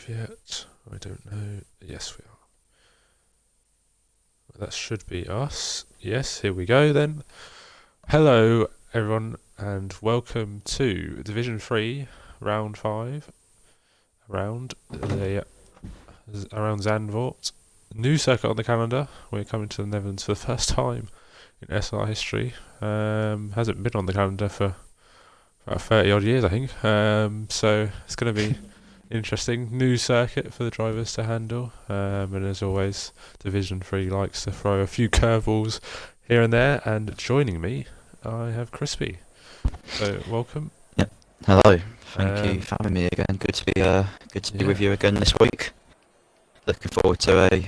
yet? I don't know. Yes, we are. That should be us. Yes, here we go then. Hello, everyone, and welcome to Division 3, Round 5, around Zandvoort. New circuit on the calendar. We're coming to the Netherlands for the first time in SLR history. Hasn't been on the calendar for about 30 odd years, I think. So it's going to be interesting. New circuit for the drivers to handle. And as always, Division 3 likes to throw a few curveballs here and there. And joining me, I have Crispy. So welcome. Yep. Hello. Thank you for having me again. Good to be with you again this week. Looking forward to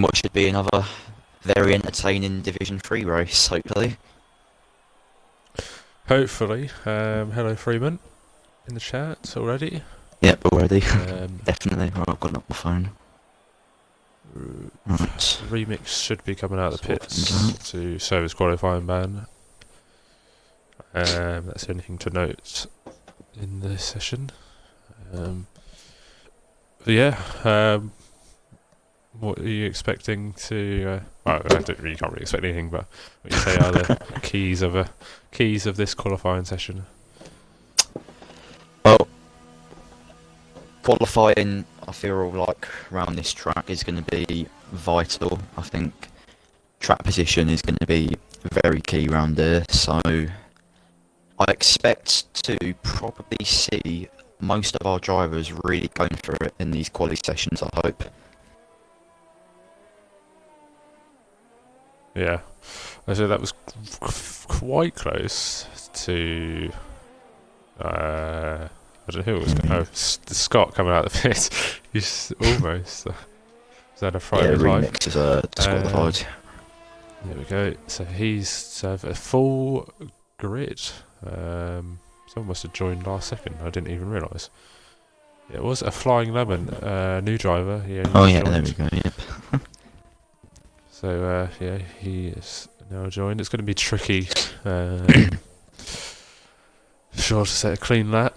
what should be another very entertaining Division 3 race, hopefully. Hopefully. Hello Freeman in the chat already. Yep, already. Definitely. Right, I've got it on my phone. Right. Remix should be coming out of the pits to service qualifying ban. That's anything to note in this session. What are you expecting to? You can't really expect anything, but what you say are the keys of this qualifying session? Well, qualifying, I feel like around this track is going to be vital. I think track position is going to be very key around there. So I expect to probably see most of our drivers really going for it in these quali sessions, I hope. Yeah, I said that was quite close to. I don't know who it was. Scott coming out of the pit. He's almost. Is that a Friday live? Remix is disqualified. There we go. So he's a full grid. Someone must have joined last second. I didn't even realise. It was a Flying Lemon, new driver. There we go. Yep. So he is now joined. It's going to be tricky. Sure to set a clean lap.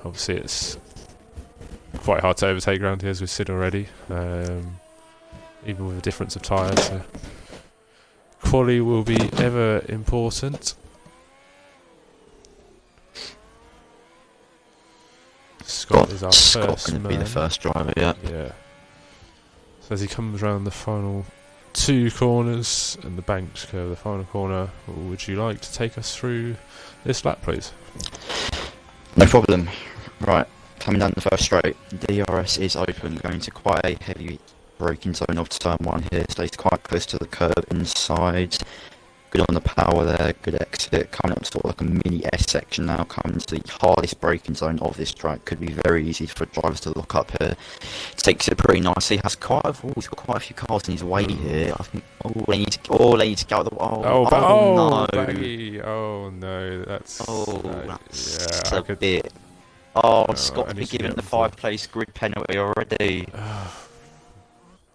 Obviously it's quite hard to overtake around here as we've seen already. Even with a difference of tyres. So quali will be ever important. Scott is our first going to man. be the first driver, yeah. So as he comes around the final two corners and the banked curve, the final corner, would you like to take us through this lap, please? No problem. Right, coming down the first straight, DRS is open, going to quite a heavy braking zone of turn 1 here, stays quite close to the curb inside. Good on the power there, good exit, coming up to sort of like a mini S section now, coming to the hardest braking zone of this track. Could be very easy for drivers to lock up here. Takes it pretty nicely, he's got quite a few cars in his way here. I think, they need to get out of the way. No. Baggy. Oh no, that's a bit. Scott be given the 5-place grid penalty already.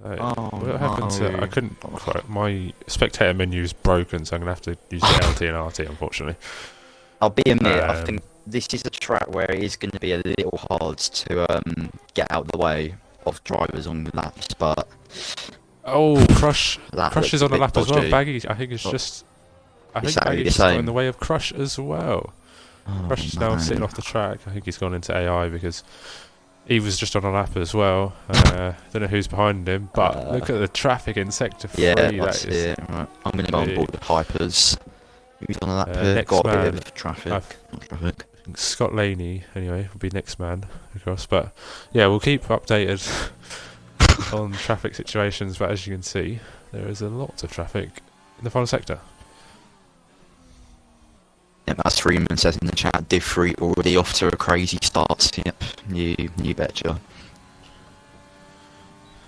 What happened to? I couldn't. My spectator menu is broken, so I'm gonna have to use the LT and RT, unfortunately. I'll be admit, I think this is a track where it is going to be a little hard to get out of the way of drivers on laps, but Crush is on a lap as well. Baggy, I think it's just. I think Baggy's got in the way of Crush as well. Crush is now sitting off the track. I think he's gone into AI because he was just on a lap as well. Don't know who's behind him, but look at the traffic in Sector 3. Yeah, that's it. Right. I'm going to go on board the Pipers. Who's on a lap here? Got a bit of traffic. I think Scott Laney, anyway, will be next man across. But yeah, we'll keep updated on traffic situations. But as you can see, there is a lot of traffic in the final sector. Yep, as Freeman says in the chat, Div 3 already off to a crazy start. Yep, you betcha.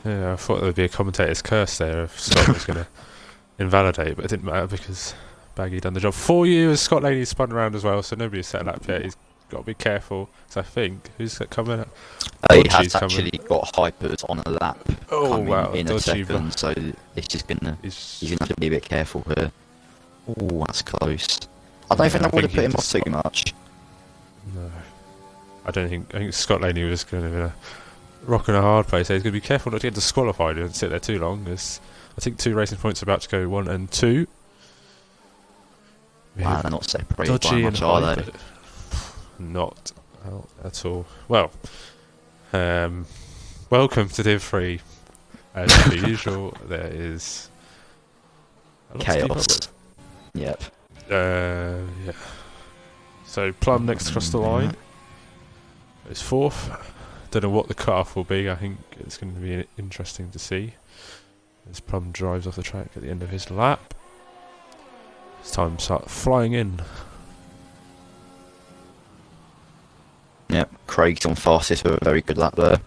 Yeah, I thought there would be a commentator's curse there if Scott was going to invalidate, but it didn't matter because Baggy done the job for you as Scott Laney spun around as well, so nobody's set up yet. He's got to be careful. So I think, who's coming? He has actually got Hypers on a lap in a second, so it's just gonna, he's going to have to be a bit careful here. Oh, that's close. I don't think I would have put him off too much. No. I think Scott Laney was going to be a rock and a hard place. So he's going to be careful not to get disqualified and sit there too long. As I think 2 racing points are about to go 1 and 2. Wow, they're not separated by Dodgy much, and are high, they? but not at all. Well, welcome to Div 3. As per usual, there is a lot to keep up Chaos. with. Yep. Yeah. So Plum next across the line is 4th. Don't know what the cut-off will be. I think it's going to be interesting to see as Plum drives off the track at the end of his lap. It's time to start flying in. Yep. Craig's on fastest with a very good lap there.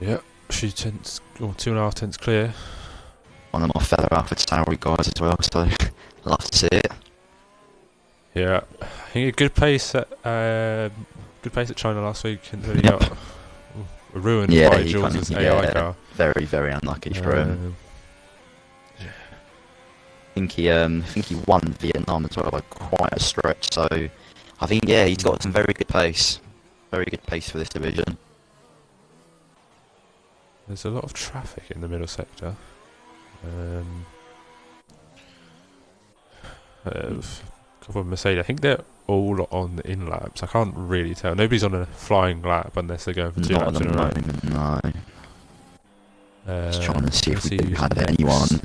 Yep. A few tenths, or 2.5 tenths clear. One of my fellow Alpha Tauri guys as well, so love to see it. Yeah, I think a good pace at China last week. Really got ruined by Jules' AI car. Very, very unlucky for him. I think he won Vietnam as well by quite a stretch. So I think he's got some very good pace for this division. There's a lot of traffic in the middle sector. A couple of Mercedes. I think they're all on the in laps. I can't really tell. Nobody's on a flying lap unless they're going for 2 laps in a row. Not at the moment, no. Just trying to see if we do have anyone.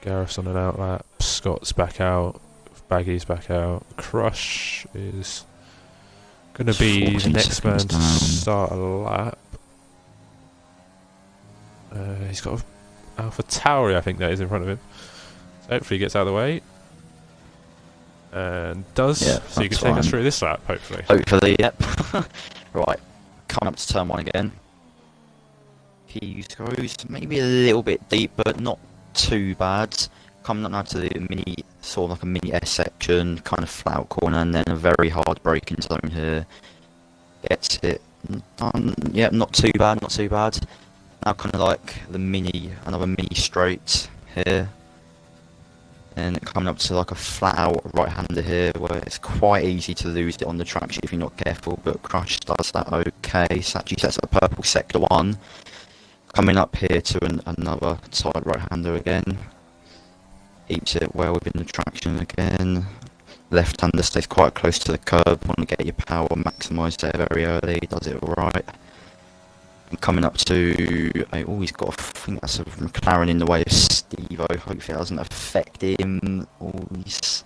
Gareth's on an out lap. Scott's back out. Baggy's back out. Crush is going to be the next man to start a lap. He's got an Alpha Tauri, I think that is in front of him. So hopefully he gets out of the way. And does. So you can take us through this lap, hopefully. Hopefully, yep. Right. Coming up to turn 1 again. He goes maybe a little bit deep, but not too bad. Coming up now to the mini, sort of like a mini S section, kind of flat corner, and then a very hard braking zone here. Gets it done. Yep, not too bad, not too bad. Now kind of like the another mini straight here. And coming up to like a flat out right-hander here where it's quite easy to lose it on the track if you're not careful, but Crush does that okay. So actually sets up purple sector 1. Coming up here to another tight right-hander again. Keeps it well within the traction again. Left-hander stays quite close to the curb. Want to get your power maximised there very early. Does it alright. Coming up to, he's got, I think that's a McLaren in the way of Steve-O. Hopefully it doesn't affect him. He's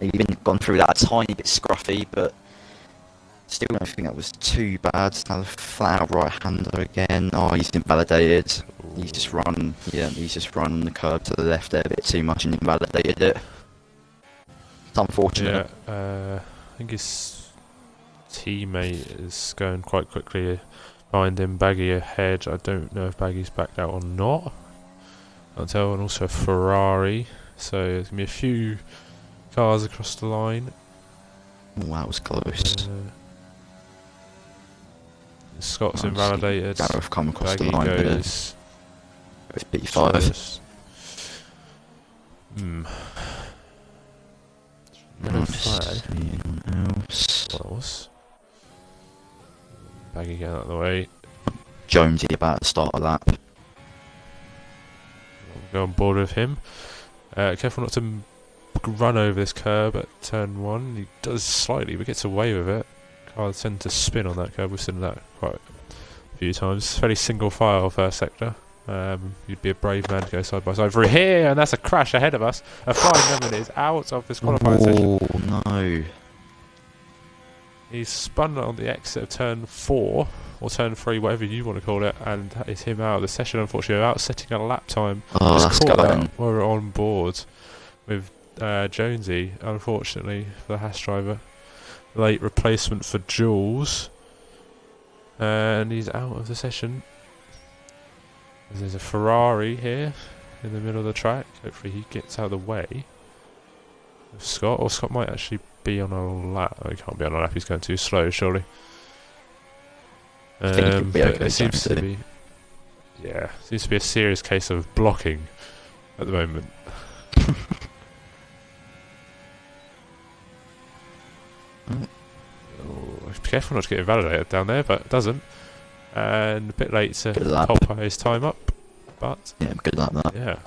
even gone through that a tiny bit scruffy, but still don't think that was too bad. Another flat out right-hander again. He's invalidated. He's just run the curb to the left there a bit too much and invalidated it. It's unfortunate. Yeah, I think his teammate is going quite quickly behind him. Baggy ahead. I don't know if Baggy's backed out or not. I'll tell. And also a Ferrari. So there's going to be a few cars across the line. That was close. Scott's invalidated. Gareth come across Baggy the line goes with P5. Yellow flag. Anyone else? What else? Baggy getting out of the way. Jonesy about to start a lap. We'll go on board with him. Careful not to run over this curb at turn 1. He does slightly, but gets away with it. Cars tend to spin on that curb. We've seen that quite a few times. Fairly single file first sector. You'd be a brave man to go side by side through here, and that's a crash ahead of us. A flying lemon is out of this qualifying session. Oh no. He's spun on the exit of turn 4, or turn 3, whatever you want to call it, and that is him out of the session, unfortunately, without setting a lap time. That's going. We're on board with Jonesy, unfortunately, for the Haas driver. Late replacement for Jules. And he's out of the session. There's a Ferrari here in the middle of the track. Hopefully he gets out of the way of Scott, or Scott might actually be on a lap. Oh, he can't be on a lap, he's going too slow, surely. I think he could be okay, it seems to be, seems to be a serious case of blocking at the moment. careful not to get invalidated down there, but it doesn't. And a bit late to Good lap. pop his time up, but Yeah, good like that. yeah.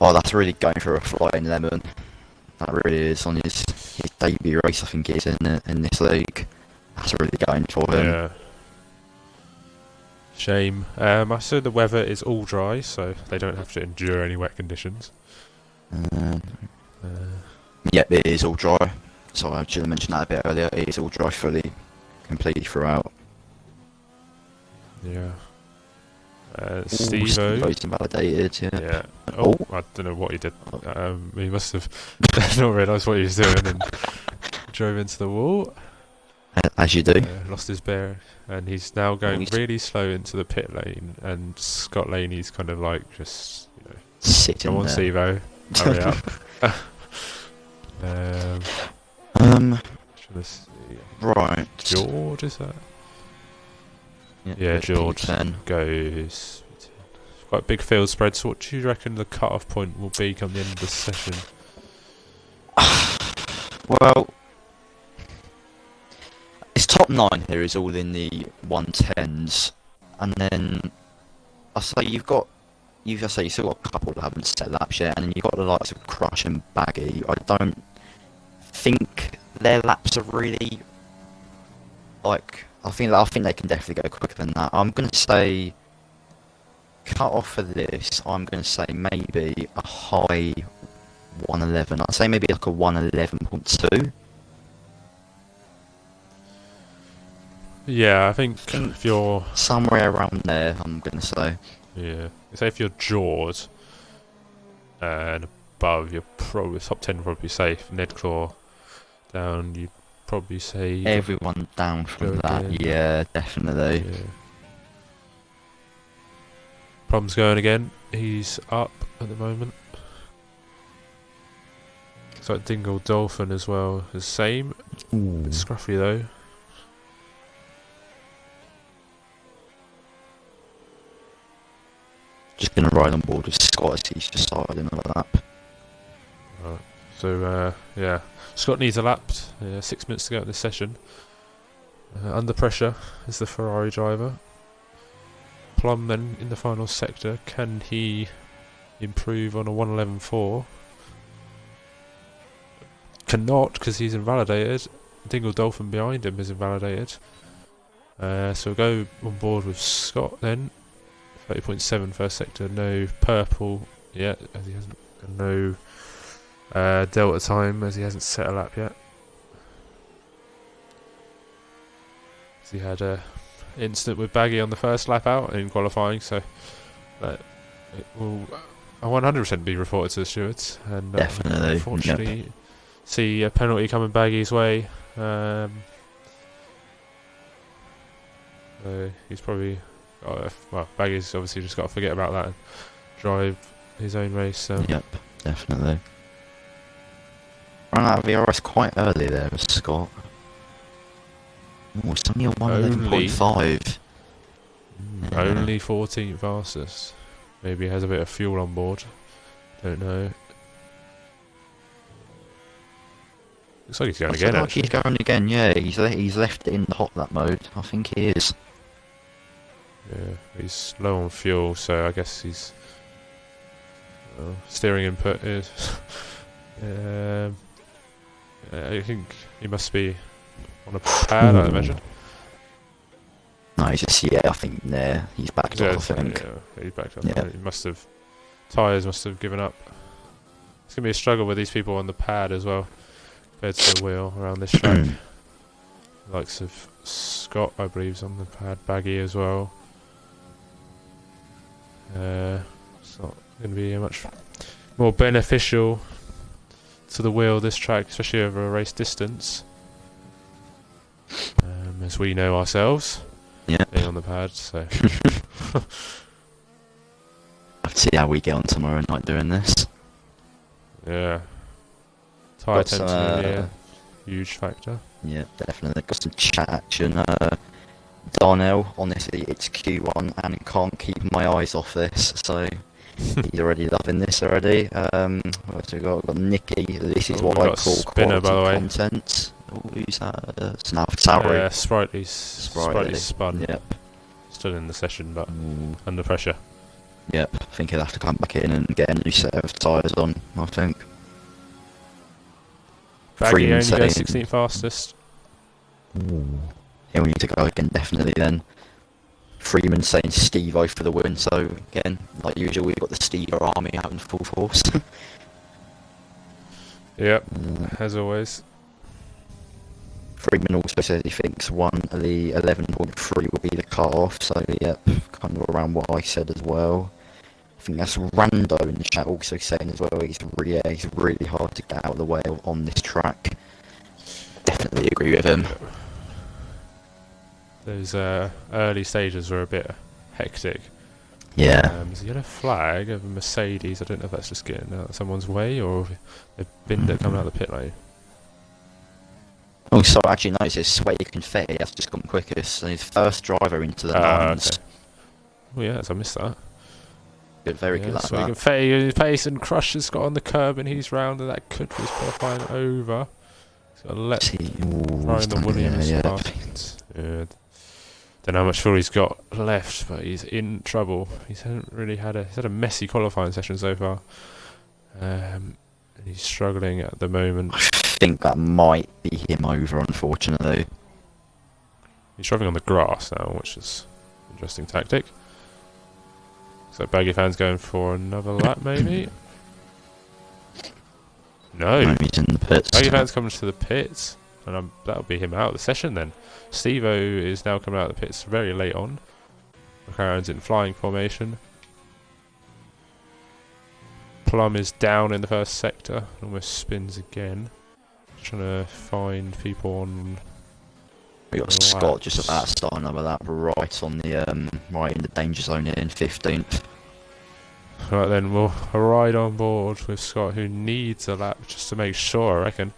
Oh, that's really going for a flying lemon. That really is on his debut race. I think it is in this league. That's really going for him. Yeah. Shame. I saw the weather is all dry, so they don't have to endure any wet conditions. Yep, it is all dry. Sorry, I should have mentioned that a bit earlier. It is all dry completely throughout. Yeah. Steve-O. Steve-O. Invalidated, yeah. Yeah. Oh, I don't know what he did. He must have not realised what he was doing and drove into the wall. As you do. Lost his bear, and he's now going really slow into the pit lane. And Scott Laney's kind of like just, sitting come on, there. Steve-O, hurry up. Should I see? Right. George, is that? Yeah, George P10. goes. Quite a big field spread. So, what do you reckon the cut-off point will be come the end of the session? Well, his top 9 here is all in the 110s, and then I say you've still got a couple that haven't set laps yet, and then you've got the likes of Crush and Baggy. I don't think their laps are really like. I think they can definitely go quicker than that. I'm gonna say cut off for this. I'm gonna say maybe a high 111. I'd say maybe like a 111.2. Yeah, I think if you're somewhere around there, I'm gonna say. Yeah, say if you're Jaws and above, you're probably top 10 would probably safe. Nedclaw down, you'd probably say Everyone down from that, again. yeah, definitely. Yeah. Problem's going again. He's up at the moment. It's like Dingle Dolphin as well. The same. Ooh. Bit scruffy though. Just gonna ride on board with Scott as he's just started another lap. Right. So yeah, Scott needs a lap. 6 minutes to go in this session. Under pressure is the Ferrari driver. Plum then in the final sector. Can he improve on a 111.4? Cannot, because he's invalidated. Dingle Dolphin behind him is invalidated. So we'll go on board with Scott then. 30.7 first sector, no purple yet, as he hasn't, no delta time, as he hasn't set a lap yet. So he had a incident with Baggy on the first lap out in qualifying, so it will 100% be reported to the stewards, and Definitely. unfortunately see a penalty coming Baggy's way. So he's probably Baggy's obviously just got to forget about that and drive his own race. So. Yep, definitely. Ran out of VRS quite early there with Scott. Oh, it's only a 111.5. Only 14th fastest. Maybe he has a bit of fuel on board. Don't know. Looks like he's going again. Like he's going again. Yeah, he's left it in the hot lap mode. I think he is. Yeah, he's low on fuel, so I guess he's steering input is. I think he must be on a pad, I imagine. No, he's just I think there he's backed off. I think. Yeah, he's backed up. Yeah. He must have tyres must have given up. It's gonna be a struggle with these people on the pad as well, compared to the wheel around this track. Likes of Scott, I believe, is on the pad. Baggy as well. It's not going to be much more beneficial to the wheel this track, especially over a race distance, as we know ourselves. Yeah. Being on the pad, so. Let's see how we get on tomorrow night doing this. Yeah. Tyre Got some, temperature, huge factor. Yeah, definitely. Got some chat action. Darnell, honestly, it's Q1 and I can't keep my eyes off this, so he's already loving this already. What else we got? We've got Nicky. This is what I call Spinner, quality by the way. content. Oh, who's that? It's now Salary. Sprightly's Sprightly. spun. Yep. Still in the session, but Ooh. under pressure. Yep. I think he'll have to come back in and get a new set of tyres on, I think. Baggy only saying, goes 16th fastest. Ooh. He'll need to go again, definitely then. Freeman saying Steve-O for the win, so again, like usual, we've got the Steve-O army out in full force. Yep, as always. Freeman also says he thinks the 11.3 will be the cut-off, so yep, kind of around what I said as well. I think that's Rando in the chat also saying as well, he's really hard to get out of the way on this track. Definitely agree with him. Those early stages were a bit hectic. Yeah. There's a yellow flag of a Mercedes. I don't know if that's just getting out of someone's way or if they've binned it coming out of the pit lane. Oh, so I actually noticed his sweaty confetti has just gone quickest, and his first driver into the nines. Okay. Oh yes, I missed that. Good, very good like so that. confetti, pace and Crush has got on the curb and he's round, and that could be qualifying over. So let's try the Williams start. Don't know how much fuel he's got left, but he's in trouble. He's had a messy qualifying session so far. And he's struggling at the moment. I think that might be him over, unfortunately. He's driving on the grass now, which is an interesting tactic. So Baggy Fan's going for another lap, maybe? No. He's in the pits. Baggy Fan's coming to the pits, and that'll be him out of the session then. Steve-O is now coming out of the pits very late on. McLaren's in flying formation. Plum is down in the first sector, almost spins again. Trying to find people on. We got Scott just about to start another lap right on the right in the danger zone here in 15th. Right then, we'll ride on board with Scott, who needs a lap just to make sure, I reckon.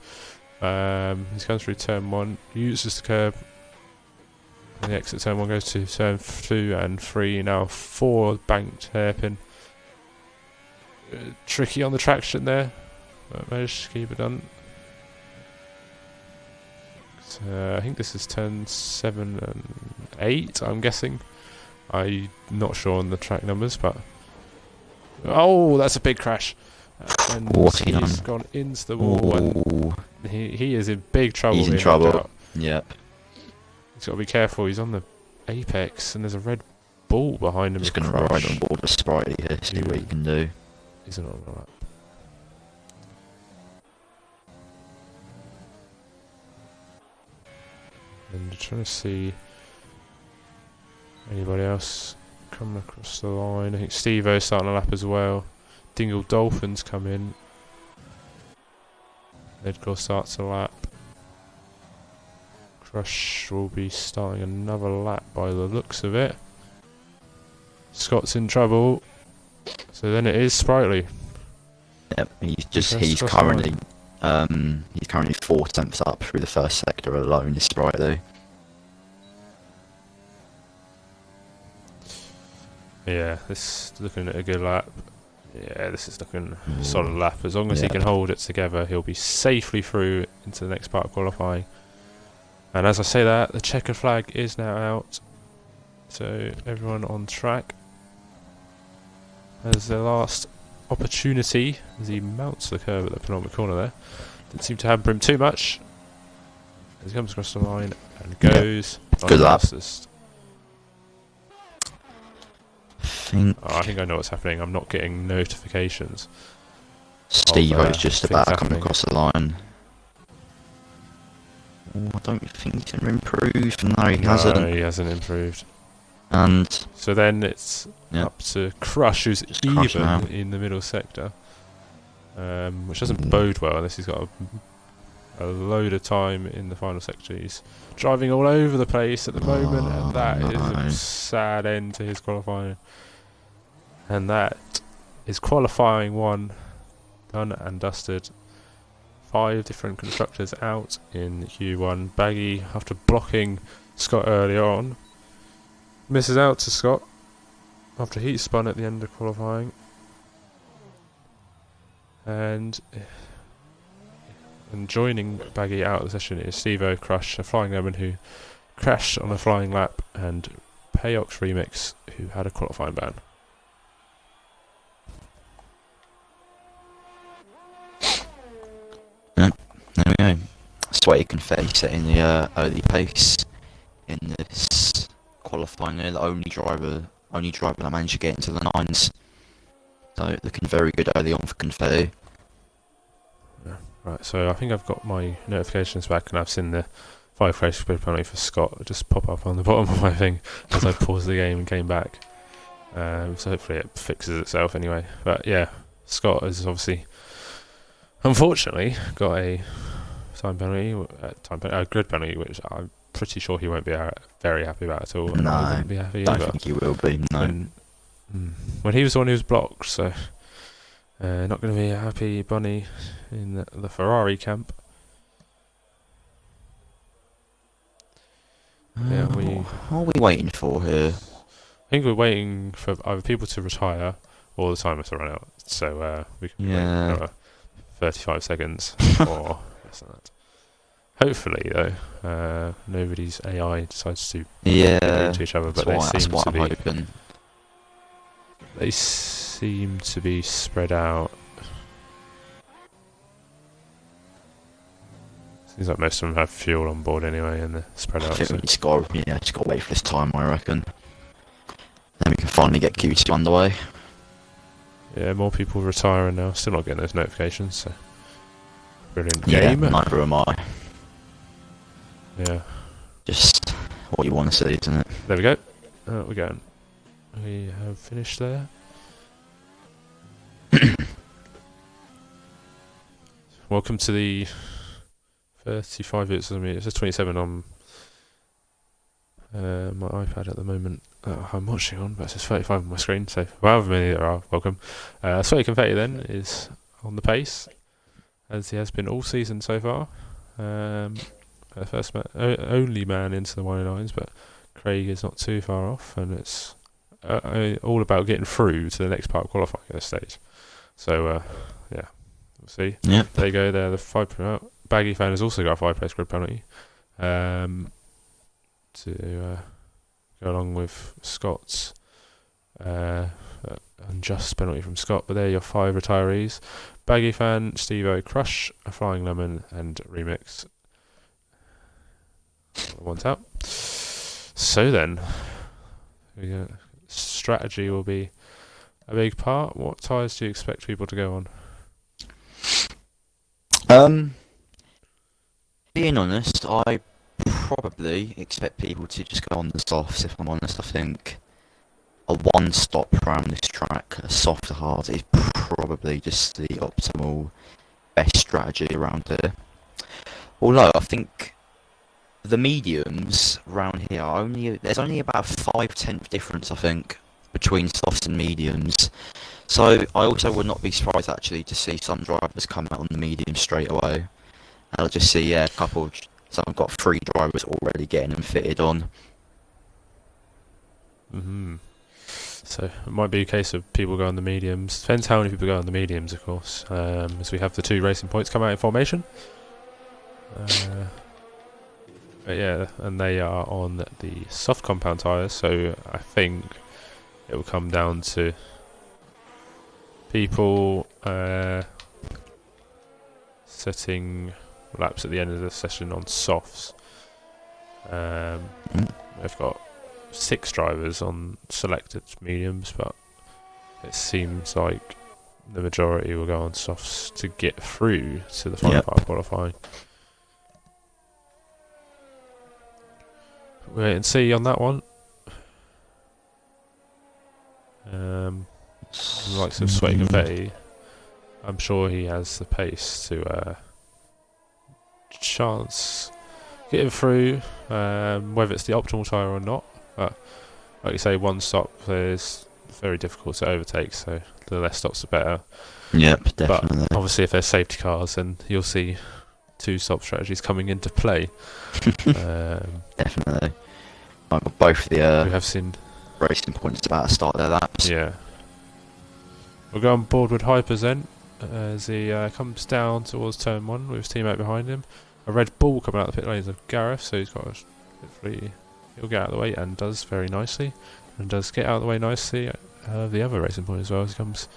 He's going through turn 1, uses the curb. And the exit turn 1 goes to turn 2 and 3, now 4 banked hairpin. Tricky on the traction there, but managed to keep it done. So, I think this is turn 7 and 8, I'm guessing. I'm not sure on the track numbers, but... Oh, that's a big crash. And he's gone into the wall, and he is in big trouble. He's in trouble. Yep. He's got to be careful. He's on the apex, and there's a red ball behind him. Just going to ride on board with Sprightly here, see what he can do. He's not on the lap. And trying to see anybody else coming across the line. I think Steve-O's starting a lap as well. Dingle Dolphins come in. Edgar starts a lap. Crush will be starting another lap by the looks of it. Scott's in trouble. So then it is Sprightly. Yep, he's currently 4 tenths up through the first sector alone, is Sprightly. Yeah, this is looking at a good lap. Yeah, this is looking a solid lap. As long as he can hold it together, he'll be safely through into the next part of qualifying. And as I say that, the checkered flag is now out. So everyone on track has their last opportunity as he mounts the curve at the penultimate corner there. Didn't seem to hamper him too much. As he comes across the line and goes on good lap. fastest. I think I know what's happening. I'm not getting notifications. Steve-O's just about to come across the line. Oh, I don't think he's going to improve. No, he hasn't. No, he hasn't improved. And so then it's up to Crush, who's even in the middle sector, which doesn't bode well unless he's got a load of time in the final sector. He's driving all over the place at the moment, and that is a sad end to his qualifying. And that is qualifying 1 done and dusted. 5 different constructors out in Q1. Baggy, after blocking Scott earlier on, misses out to Scott after he spun at the end of qualifying. And And joining Baggy out of the session is Steve-O, Crush, a Flying Lemon who crashed on a flying lap, and Payox Remix who had a qualifying ban. Yeah, there we go. Sweaty Confetti setting the early pace in this qualifying. They're the only driver that managed to get into the nines. So looking very good early on for Confetti. Yeah. Right, so I think I've got my notifications back, and I've seen the 5 race grid penalty for Scott just pop up on the bottom of my thing as I paused the game and came back. So hopefully it fixes itself anyway. But yeah, Scott has obviously, unfortunately, got a grid penalty, which I'm pretty sure he won't be very happy about at all. No, I wouldn't be happy don't either. think he will be. No. When he was the one who was blocked, so not going to be a happy bunny in the Ferrari camp. Yeah, what are we waiting for here? I think we're waiting for either people to retire or the timer to run out. So we can wait another 35 seconds or less than that. Hopefully, though, nobody's AI decides to to each other, but they seem to be spread out. Seems like most of them have fuel on board anyway, and they're spread out. I think we just got to wait for this time, I reckon. Then we can finally get Q2 underway. Yeah, more people retiring now. Still not getting those notifications, so brilliant game. Yeah, neither am I. Yeah. Just what you want to see, isn't it? There we go. We're going. We have finished there. Welcome to the 35 minutes. I mean, it says 27 on my iPad at the moment. I'm watching on, but it says 35 on my screen. So, however many there are, welcome. Sweaty Confetti then is on the pace, as he has been all season so far. First only man into the 109s, but Craig is not too far off, and it's all about getting through to the next part of qualifying at this stage. So, yeah, we'll see. Yep. There you go. There, the 5 Baggy fan has also got a 5 place grid penalty to go along with Scott's unjust penalty from Scott. But there are your 5 retirees: Baggy fan, Steve-O, Crush, a Flying Lemon, and Remix. One's out. So then, strategy will be a big part. What tyres do you expect people to go on? Being honest, I probably expect people to just go on the softs. If I'm honest, I think a one-stop around this track, a soft to hard, is probably just the optimal, best strategy around here. Although I think the mediums around here there's only about 5/10 difference, I think, between softs and mediums. So I also would not be surprised actually to see some drivers come out on the medium straight away. I'll just see so I've got 3 drivers already getting them fitted on. So it might be a case of people go on the mediums. Depends how many people go on the mediums, of course, as we have the 2 racing points come out in formation. But yeah, and they are on the soft compound tyres, so I think it will come down to people setting laps at the end of the session on softs. They've got 6 drivers on selected mediums, but it seems like the majority will go on softs to get through to the final part of qualifying. Wait and see on that one. The likes of Sweaty Confetti, I'm sure he has the pace to chance getting through, whether it's the optimal tyre or not. But like you say, one stop is very difficult to overtake, so the less stops the better. Yep, definitely. But obviously if there's safety cars, then you'll see 2 stop strategies coming into play. Definitely. I've got both the we have seen racing points about to start their laps. Yeah. We'll go on board with Hypers then. as he comes down towards turn 1 with his teammate behind him. A red ball coming out of the pit lanes of Gareth, so he's got to, hopefully he'll get out of the way, and does very nicely, and does get out of the way nicely of the other racing point as well as he comes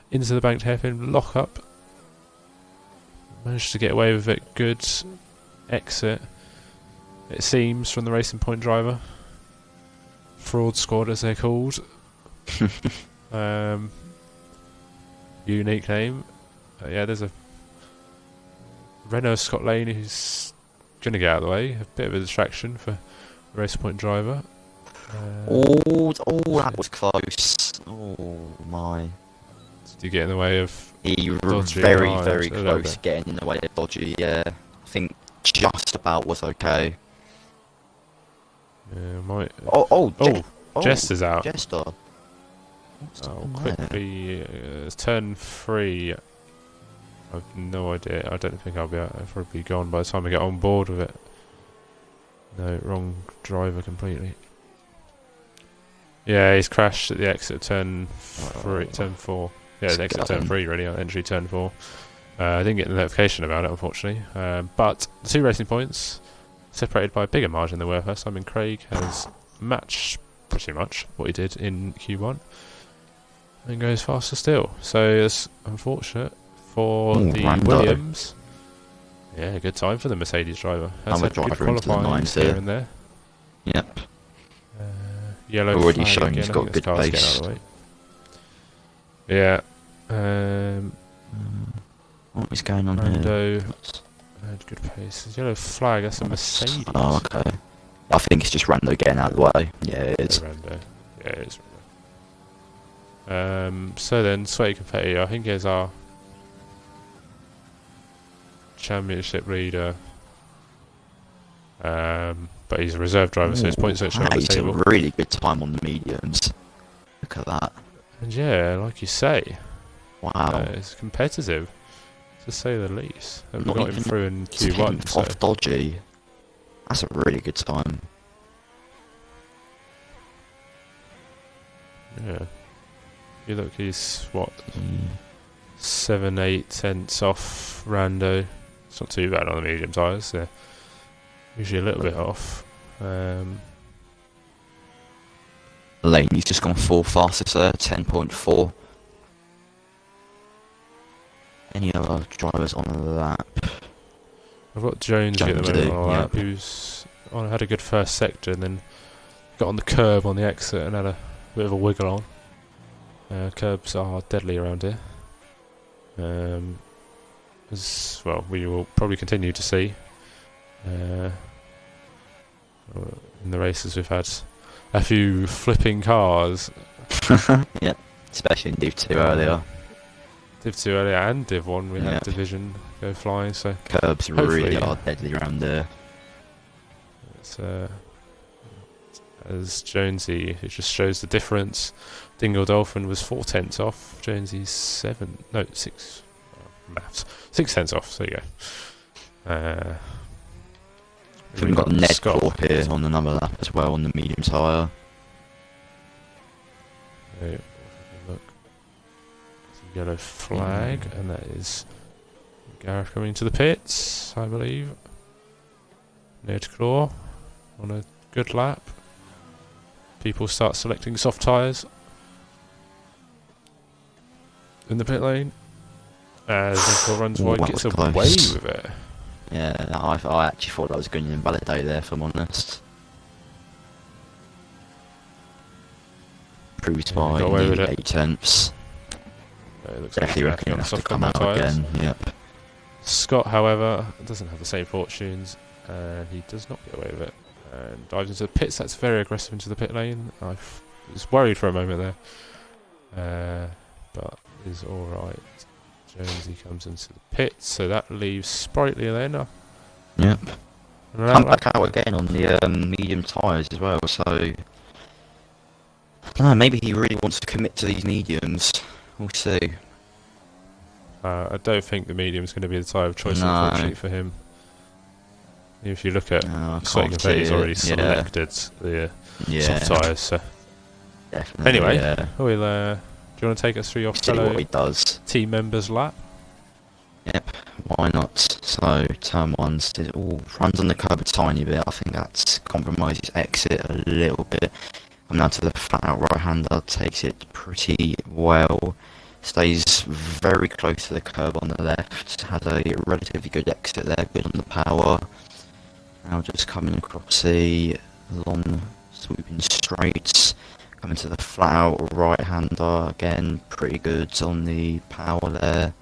into the banked hairpin lock up. Managed to get away with it. Good exit, it seems, from the racing point driver. Fraud squad, as they're called. Unique name. Yeah, there's a Renault Scott Lane who's going to get out of the way. A bit of a distraction for the racing point driver. That was close. Oh my. Did you get in the way of He was Dodgy? very close getting in the way of Dodgy, yeah. I think just about was okay. Yeah, might. Jester's out. Jester. Oh, quickly, turn 3. I've no idea. I don't think I'll probably be gone by the time I get on board with it. No, wrong driver completely. Yeah, he's crashed at the exit of turn 4. Yeah, the exit of turn 3 really, entry turn 4. I didn't get the notification about it, unfortunately. But the 2 racing points, separated by a bigger margin than they were first time, and Craig has matched pretty much what he did in Q1 and goes faster still. So it's unfortunate for the Williams. Yeah, good time for the Mercedes driver. Has had good qualifying here and there. Yep. Yellow already flag showing again. he's got good pace. Yeah. What is going on Rando here? had good pace. Yellow flag, that's a Mercedes. Oh, okay. I think it's just Rando getting out of the way. Yeah, it is. Rando. Yeah, it is Rando. So then, Sweaty Confetti, I think is our championship leader. But he's a reserve driver, so his points don't show on the table. He's a really good time on the mediums. Look at that. And yeah, like you say, wow, it's competitive, to say the least. And we got him through in Q1. So. Off Dodgy. That's a really good time. Yeah. You look, he's what? 7-8 tenths off Rando. It's not too bad on the medium tyres. They're usually a little bit off. Lane, he's just gone 4 fastest there, 10.4. Any other drivers on the lap? I've got Jones at the moment on the lap, who's had a good first sector and then got on the curb on the exit and had a bit of a wiggle on. Curbs are deadly around here. As well, we will probably continue to see. In the races we've had a few flipping cars. Yep, especially in Div 2 earlier. Div 2 earlier and Div 1 we had Division go flying, so curbs really are deadly around there. It's, as Jonesy, it just shows the difference. Dingle Dolphin was 4 tenths off, Jonesy's 6 maths. 6 tenths off, so there you go. We've got Ned Claw here on another lap as well on the medium tyre. Look. It's a yellow flag, and that is Gareth coming to the pits, I believe. Ned Claw on a good lap. People start selecting soft tyres in the pit lane. As Ned Claw runs wide, gets away with it. Yeah, I actually thought that was going to invalidate there, if I'm honest. Proved by nearly 8 tenths. It looks Definitely like reckon he'll have to come out again. Yep. Scott, however, doesn't have the same fortunes, and he does not get away with it. And dives into the pits. That's very aggressive into the pit lane. I was worried for a moment there, but is all right. Jonesy comes into the pits, so that leaves Sprightly then. Yep. Come back out again on the medium tyres as well, so I don't know, maybe he really wants to commit to these mediums. We'll see. I don't think the medium is going to be the tyre of choice, unfortunately, for him. If you look at he's already selected the soft tyres. So. Definitely. Anyway, we'll, do you want to take us through your fellow what he does. team members' lap? why not? So turn one, runs on the curb a tiny bit. I think that's compromises exit a little bit. Coming down to the flat out right hander, takes it pretty well. Stays very close to the curb on the left. Has a relatively good exit there, good on the power. Now just coming across the long sweeping straights. Coming to the flat out right hander, again pretty good on the power there.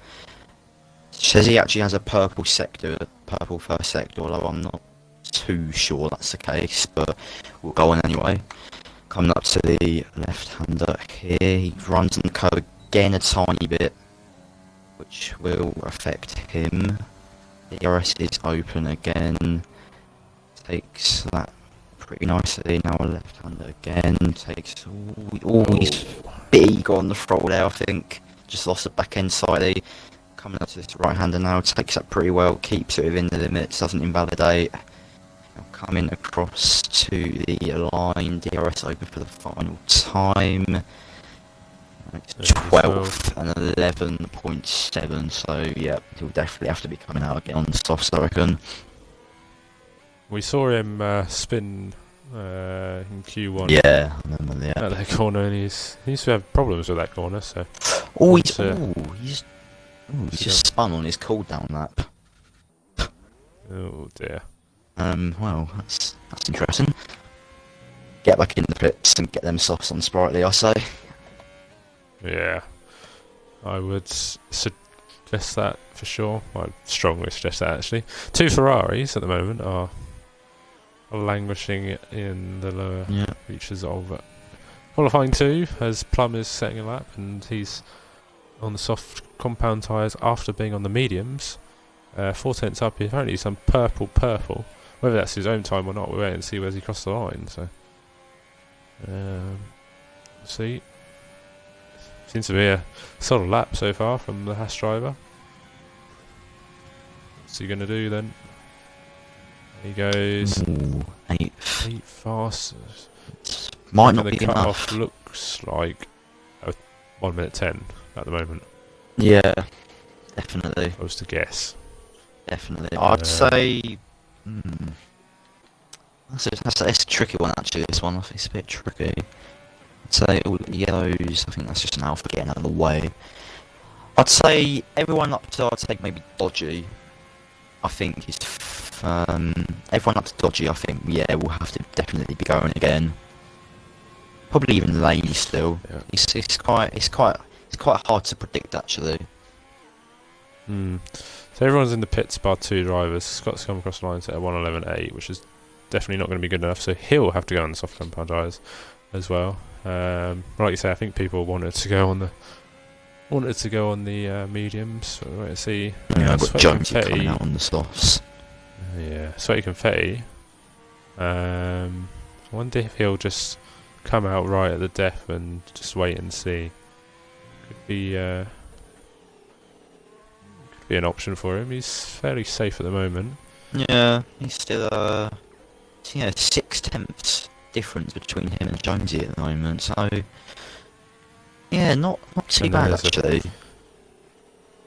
Says he actually has a purple first sector, although I'm not too sure that's the case, but we'll go on anyway. Coming up to the left-hander here, he runs on the curb again a tiny bit, which will affect him. The DRS is open again, takes that pretty nicely. Now a left-hander again, takes... he's big on the throttle there, I think. Just lost the back end slightly. Coming up to this right-hander now, takes that pretty well, keeps it within the limits, doesn't invalidate. Now coming across to the line, DRS open for the final time. It's 12th and 11.7, so yeah, he'll definitely have to be coming out again on the softs, I reckon. We saw him spin in Q1. Yeah, I remember that. At that corner, and he used to have problems with that corner, so... He's just spun on his cooldown lap. Oh dear. Well, that's interesting. Get back in the pits and get them softs on sprightly, I say. Yeah. I would suggest that for sure. I'd strongly suggest that actually. 2 Ferraris at the moment are languishing in the lower reaches of qualifying 2 as Plum is setting a lap and he's on the soft compound tyres after being on the mediums. 4 tenths up, apparently some purple. Whether that's his own time or not, we'll wait and see where he crossed the line. So, see. Seems to be a solid lap so far from the Haas driver. What's he going to do then? He goes 8 fast. Might not the be cut enough. off looks like 1 minute 10 at the moment. Yeah, definitely. If I was to guess. Definitely. I'd say... That's a tricky one actually, this one. I think it's a bit tricky. I'd say all the yellows, I think that's just an alpha getting out of the way. I'd say everyone up to, I'd say maybe Dodgy, I think is... everyone up to Dodgy, I think, yeah, will have to definitely be going again. Probably even Lane still. Yeah. It's quite hard to predict actually. So everyone's in the pits bar 2 drivers. Scott's come across the line set at 1:11.8, which is definitely not going to be good enough. So he'll have to go on the soft compound tyres as well. Like you say, I think people wanted to go on the mediums. So we'll wait and see. Yeah, I've got Jonesy coming out on the softs. Yeah, Sweaty Confetti. I wonder if he'll just come out right at the def and just wait and see. Could be an option for him. He's fairly safe at the moment. Yeah, he's still 6 tenths difference between him and Jonesy at the moment. So yeah, not too bad actually.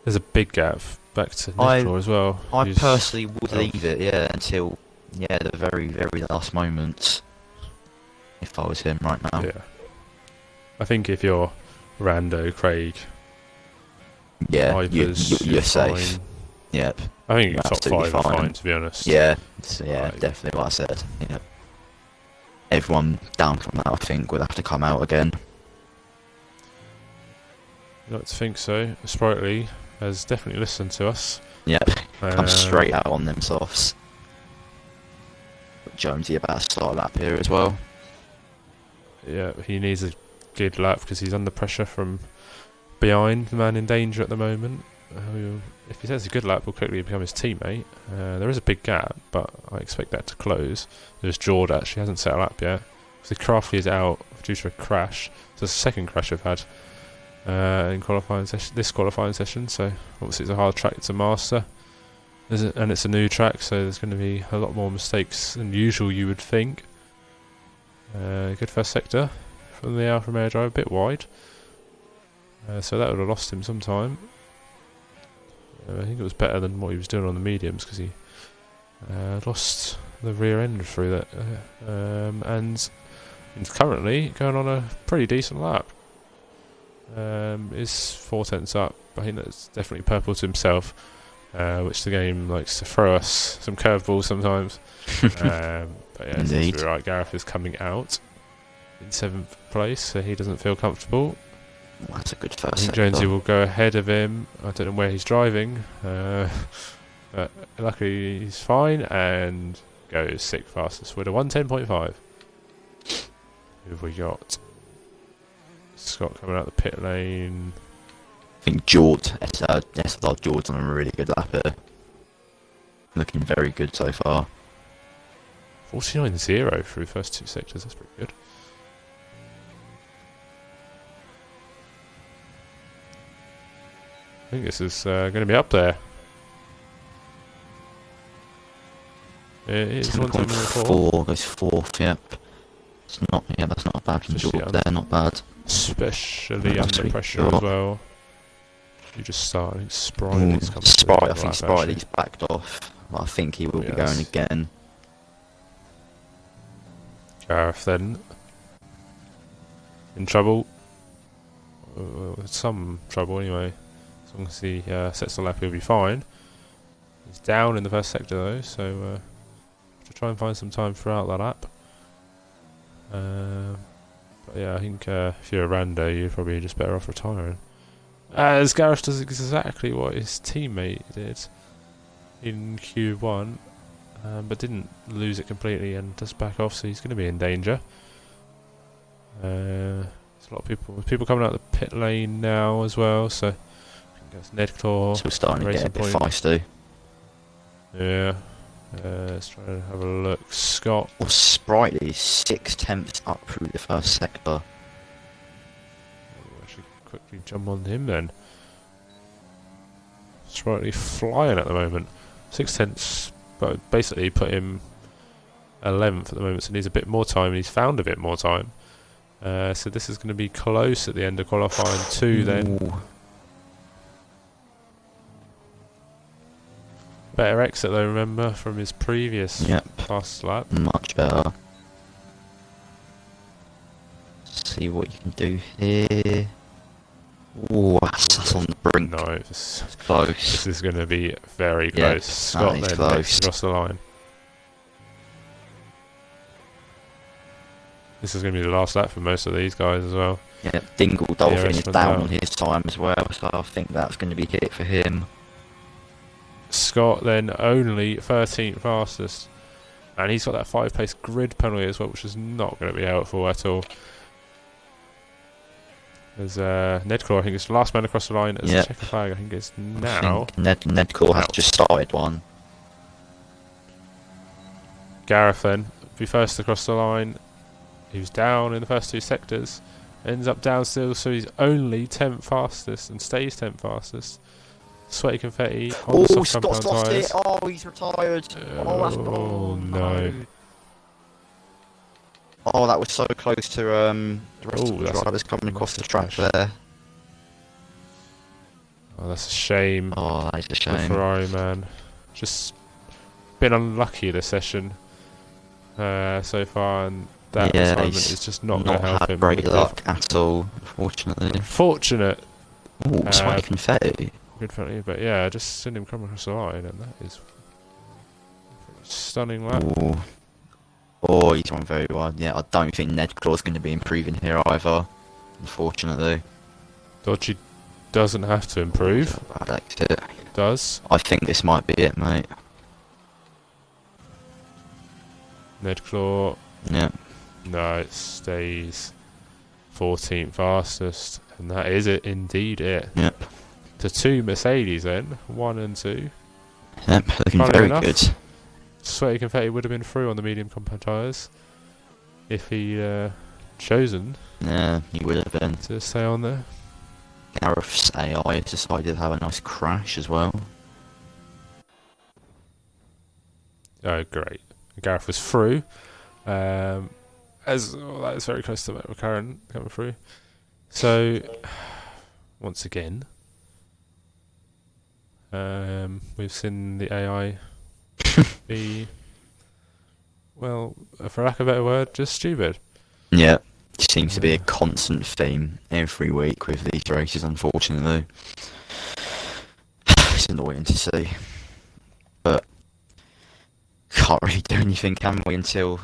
There's a big gap back to Nicola as well. I personally would leave it, until the very last moments. If I was him right now. Yeah. I think if you're Rando, Craig, you're safe. Yep. I think top 5 are fine, to be honest. Yeah, definitely what I said. Yep. Everyone down from that, I think, would have to come out again. I'd like to think so. Sprightly has definitely listened to us. Yep. Come straight out on them softs. Jonesy about to start a lap here as well. Yeah, he needs a good lap because he's under pressure from behind, the man in danger at the moment. If he sets a good lap, will quickly become his teammate. There is a big gap, but I expect that to close. There's Jord actually hasn't set a lap yet. So Crafty is out due to a crash. So it's the second crash I've had in this qualifying session. So obviously it's a hard track to master, and it's a new track, so there's going to be a lot more mistakes than usual, you would think. Good first sector from the Alfa Romeo driver, a bit wide. So that would have lost him some time. I think it was better than what he was doing on the mediums because he lost the rear end through that, and he's currently going on a pretty decent lap. Is 4 tenths up. I think that's definitely purple to himself, which the game likes to throw us some curveballs sometimes. But yeah, it seems to be right. Gareth is coming out in 7th place, so he doesn't feel comfortable. Well, that's a good first. I think Jonesy will go ahead of him. I don't know where he's driving, but luckily he's fine and goes 6th fastest with a 1:10.5. Who have we got? Scott coming out the pit lane. I think SLR George on a really good lap here. Looking very good so far. 49.0 through the first 2 sectors, that's pretty good. I think this is going to be up there. It is 1:10.4 goes 4th, yep. That's not a bad from George there, not bad. Especially under pressure as well. You just start, I think Spridey's coming through. I think Spridey's backed off. I think he will be going again. Gareth then in trouble. Some trouble anyway. As long as he sets the lap, he'll be fine. He's down in the first sector though, so have to try and find some time throughout that lap. But yeah, I think if you're a rando, you're probably just better off retiring. As Gareth does exactly what his teammate did in Q1, but didn't lose it completely and does back off, so he's going to be in danger. There's a lot of people coming out the pit lane now as well, so I think that's Nedclaw. So we're starting to get a bit feisty. Yeah. Let's try to have a look. Scott. Well, Spritey 6 tenths up through the first sector. We'll actually quickly jump on him then. Spritey flying at the moment. 6 tenths, but basically put him 11th at the moment, so he needs a bit more time, and he's found a bit more time. So this is going to be close at the end of qualifying 2 then. Ooh. Better exit though, remember, from his previous fast lap. Much better. See what you can do here. Ooh, that's on the brink. No, it's close. This is going to be very close. Scott then next across the line. This is going to be the last lap for most of these guys as well. Yeah, Dingle Dolphin is down on his time as well, so I think that's going to be hit for him. Scott then only 13th fastest, and he's got that 5-place grid penalty as well, which is not going to be helpful at all. There's Nedclaw, I think it's the last man across the line. As a checker flag, I think it's now. Nedclaw has just started one. Gareth then be first across the line. He was down in the first 2 sectors, ends up down still, so he's only 10th fastest and stays 10th fastest. Sweaty confetti on the soft compound tyres. Oh, he's retired. Oh no. Oh, that was so close to the rest of the drivers coming across the track there. Oh, that's a shame. Oh, that is a shame. The Ferrari man. Just been unlucky this session so far, and that assignment is just not going to help him. Great luck at all, unfortunately. Unfortunate. Ooh, sweaty confetti. Good for you, but yeah, just send him come across the line, and that is a stunning lap. Ooh. Oh, he's run very well. Yeah, I don't think Nedclaw's going to be improving here either, unfortunately. Dodgy doesn't have to improve. Bad exit. Does. I think this might be it, mate. Nedclaw. Yeah. No, it stays 14th fastest, and that is it, indeed it. Yep. To 2 Mercedes then, 1 and 2. Yep, looking very good. Sweaty confetti would have been through on the medium compound tyres if he chosen. Yeah, he would have been. To stay on there. Gareth's AI decided to have a nice crash as well. Oh, great. Gareth was through. That is very close to McLaren coming through. So, once again, We've seen the AI be, well, for lack of a better word, just stupid. Yeah, seems to be a Uh, constant theme every week with these races, unfortunately. It's annoying to see, but can't really do anything, can we, until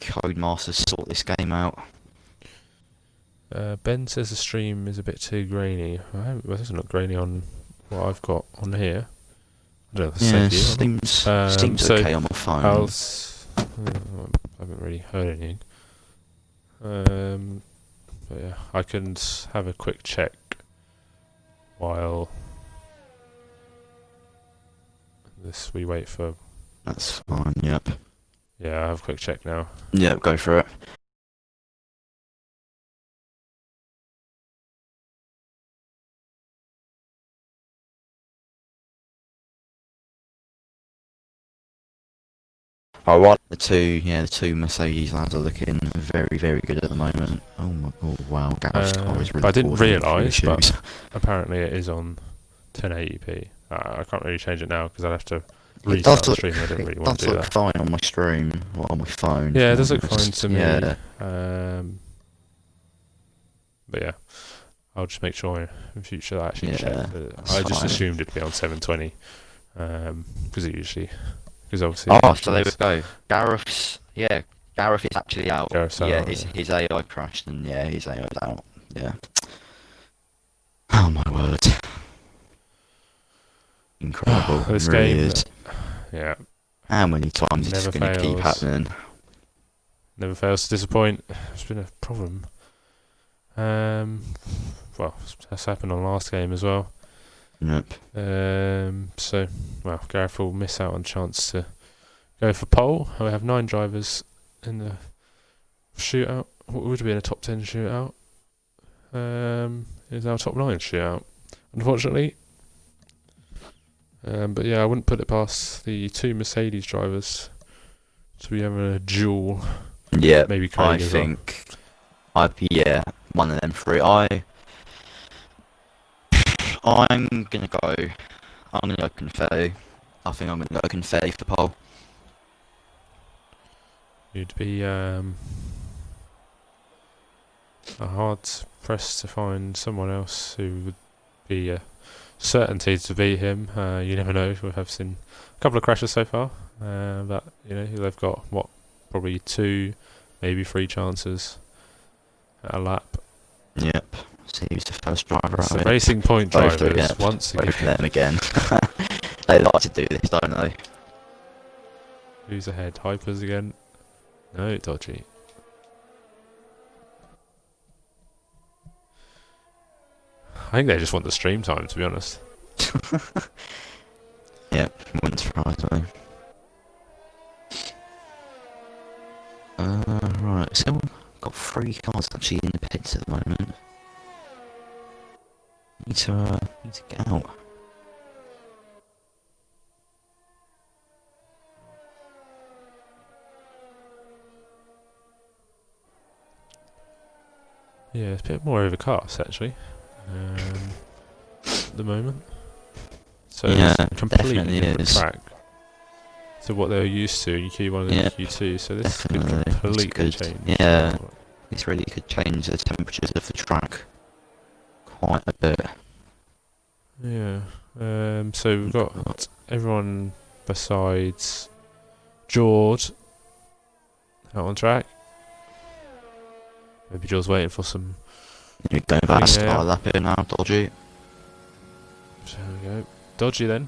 Codemasters sort this game out. Ben says the stream is a bit too grainy. Well, it doesn't look grainy on what I've got on here. I don't know if it's Yeah, safe for you or seems so okay on my phone. I haven't really heard anything. But yeah, I can have a quick check while we wait for. That's fine, yep. Yeah, I'll have a quick check now. Yep, go for it. Oh, right. The two Mercedes lads are looking very, very good at the moment. Oh wow, Gareth's car is really I didn't causing a few realise, but issues. apparently it is on 1080p. I can't really change it now because I'd have to It restart does the look, stream. I didn't really it want to does do look that. fine on my stream, or on my phone. Yeah, it does look fine to me. Yeah, But yeah, I'll just make sure in future that I actually check. yeah, I just fine. assumed it'd be on 720 because obviously. Oh, so there we go. Gareth is actually out. Gareth's Yeah, out, his AI crashed, and yeah, his AI's out. Yeah. Oh my word. Incredible. This It really game, is. yeah, How many times is this never going to keep fails. happening? Never fails to disappoint. It's been a problem. Well, that's happened on last game as well. Yep. So, well, Gareth will miss out on chance to go for pole. We have 9 drivers in the shootout. What would be in a top 10 shootout? Is our top 9 shootout, unfortunately. But yeah, I wouldn't put it past the 2 Mercedes drivers to be having a duel. Yeah, Maybe Craig I as think. Yeah, one of them three. I'm gonna go confetti. I think I'm gonna go confetti for pole. well. You'd be hard pressed to find someone else who would be a certainty to beat him. You never know. We have seen a couple of crashes so far, but they've got probably 2, maybe 3 chances at a lap. Yep. See who's the first driver It's out the of it. Racing Point Both do, drivers yeah. once Both of again. them again. They like to do this, don't they? Who's ahead? Hypers again? No, dodgy. I think they just want the stream time, to be honest. Yep, wouldn't surprise me. Right, so got 3 cars actually in the pits at the moment. Need to get out. Yeah, it's a bit more overcast actually at the moment. So Yeah, it's a completely definitely different is. track to what they were used to in Q1 and Yeah, Q2. So this could definitely. It's completely good. change. Yeah, this really could change the temperatures of the track quite a bit. Yeah. So we've got everyone besides George out on track. Maybe George's waiting for some. You're going back to Yeah. start lap here now, dodgy. So we go. Dodgy then.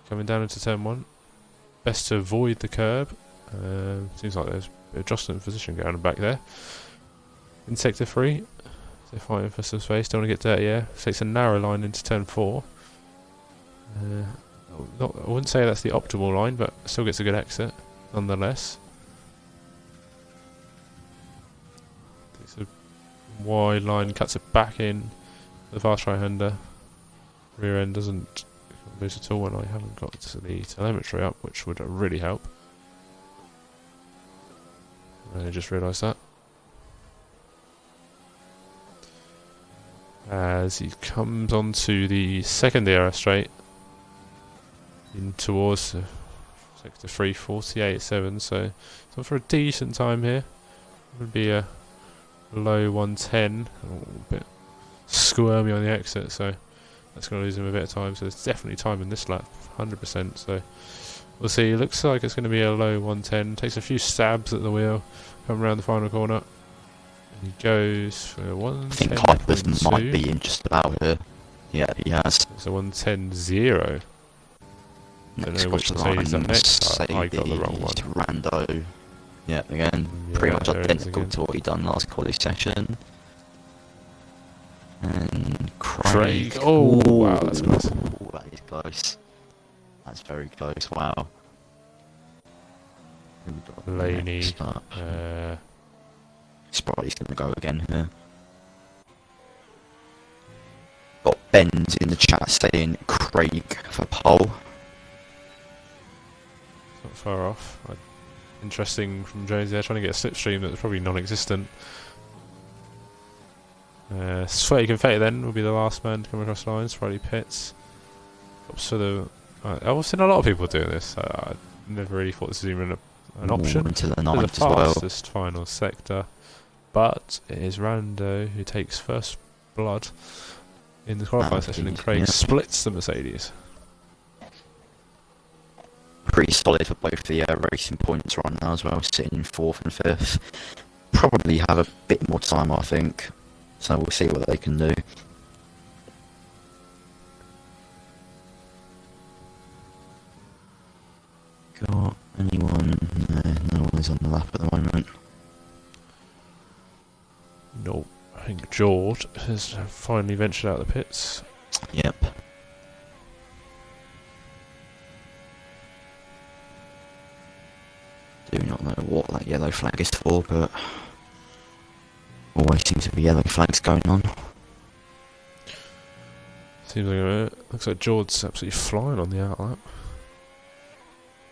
Coming down into turn 1. Best to avoid the curb. Seems like there's a bit of jostling position going on back there. In sector 3. They're fighting for some space. Don't want to get dirty here. Takes a narrow line into turn 4. I wouldn't say that's the optimal line, but still gets a good exit nonetheless. Takes a wide line, cuts it back in. The fast right-hander. Rear end doesn't lose at all when I haven't got the telemetry up, which would really help. I just realised that. As he comes onto the second DRS straight, in towards sector 348.7, so it's on for a decent time here. It would be a low 110, a little bit squirmy on the exit, so that's going to lose him a bit of time. So there's definitely time in this lap, 100%. So we'll see. It looks like it's going to be a low 110. Takes a few stabs at the wheel, come around the final corner, and he goes for I think Kuipers might 110.2. be in just about here. Yeah, he has. It's a 110.0. Don't Next know which across the line, Mercedes up next. I got the wrong one. Rando. Yeah, again, Yeah, pretty much there it is identical again. to what he done last quality session. And Craig. Craig. Oh, wow, that's close. Ooh, that is close. That's very close. Wow. Who we got Laney. next up? Sprite's gonna go again here. Got Ben's in the chat saying Craig for pole. Not far off. Interesting from Jones there, trying to get a slipstream that's probably non-existent. Sweaty Confetti then will be the last man to come across the line. Sprite pits. So the I've seen a lot of people doing this. I never really thought this was even an option. Into the It's ninth the as well. fastest final sector, but it is Rando who takes first blood in the qualifying session, and Craig yeah. splits the Mercedes. Pretty solid for both the racing points right now as well, sitting in 4th and 5th. Probably have a bit more time, I think. So we'll see what they can do. Got anyone? No one is on the lap at the moment. No, I think George has finally ventured out of the pits. Yep. Do not know what that yellow flag is for, but always seems to be yellow flags going on. Seems like looks like George's absolutely flying on the outlap.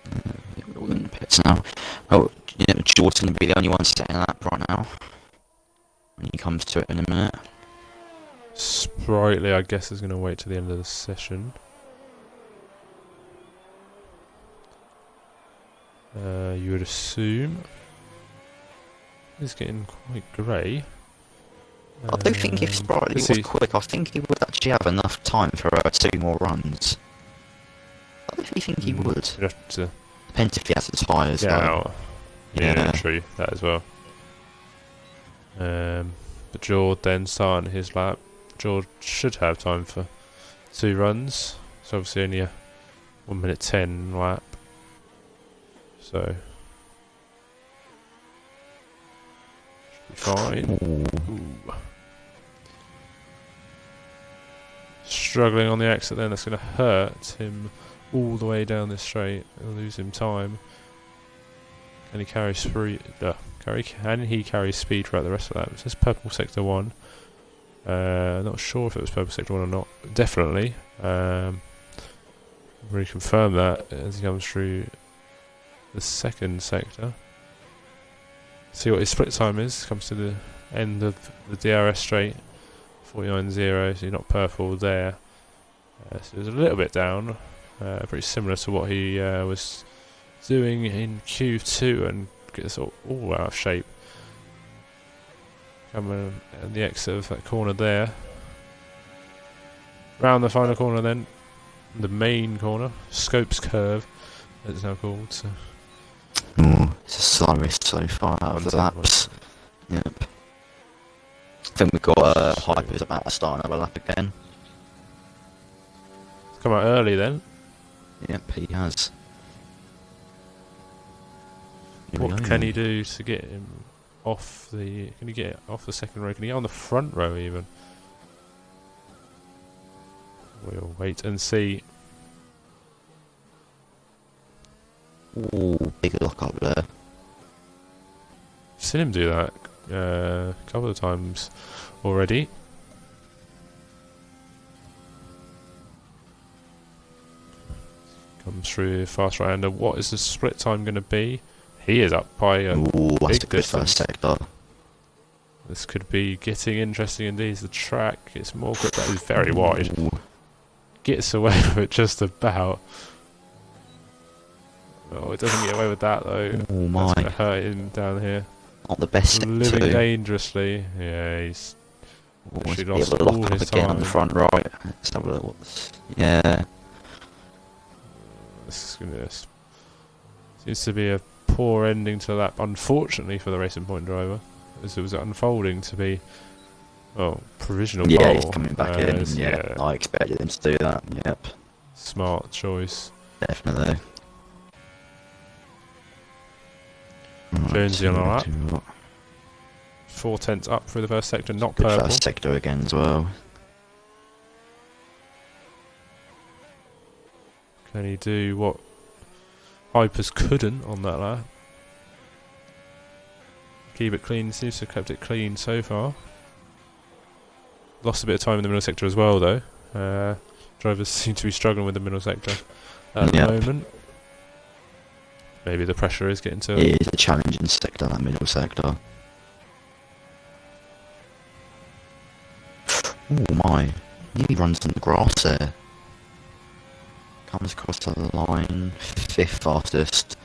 Yeah, we're all in the pits now. Oh, yeah, George's going to be the only one setting that right now. When he comes to it in a minute. Sprightly, I guess, is going to wait to the end of the session. You would assume. He's getting quite grey. I do think if Sprightly was quick, I think he would actually have enough time for 2 more runs. I definitely think he would. You'd have to Depends if he has the tyres get though. out. Yeah, Yeah. true. That as well. But George then starting his lap. George should have time for 2 runs. It's obviously only a 1 minute 10 lap. So should be fine. Ooh. Struggling on the exit then, that's going to hurt him all the way down this straight. It'll lose him time. Can he carry speed? Can he carry speed throughout the rest of that? It says purple sector 1. Not sure if it was purple sector 1 or not. Definitely. Reconfirm that as he comes through the second sector. See what his split time is. Comes to the end of the DRS straight. 49.0, so you're not purple there. So it's a little bit down. Pretty similar to what he was doing in Q2 and gets all out of shape. Coming at the exit of that corner there. Round the final corner then. The main corner. Scopes curve, as it's now called. So. It's the slowest so far out of the laps. Yep. I think we've got Hyper's about to start another lap again. Come out early then. Yep, he has. What can he do to get him off the... Can he get off the second row? Can he get on the front row even? We'll wait and see. Ooh, big lock up there. Seen him do that a couple of times already. Comes through fast right-hander. What is the split time going to be? He is up by a Ooh, that's big a good distance. first sector. This could be getting interesting indeed. The track gets more grip. That is very wide. Ooh. Gets away with it just about. Oh, it doesn't get away with that though. Oh That's my, going to hurt him down here. not the best step Living too. dangerously. Yeah, he's Always actually be able lost to all lock up his again on the time. front right. Let's have a look. Yeah, This is gonna, seems to be a poor ending to the lap, unfortunately for the Racing Point driver, as it was unfolding to be, well, provisional yeah, pole. he's coming back in. Yeah, Yeah, I expected him to do that. Yep, smart choice. definitely. Jonesy on our lap. to 4/10 up through the first sector, not good purple. first sector again as well. Can he do what Hypers couldn't on that lap? Keep it clean, seems to have kept it clean so far. Lost a bit of time in the middle sector as well though. Drivers seem to be struggling with the middle sector at the moment. Maybe the pressure is getting to It is a challenging sector, that middle sector. Oh my, he runs in the grass there. Comes across the line, 5th fastest.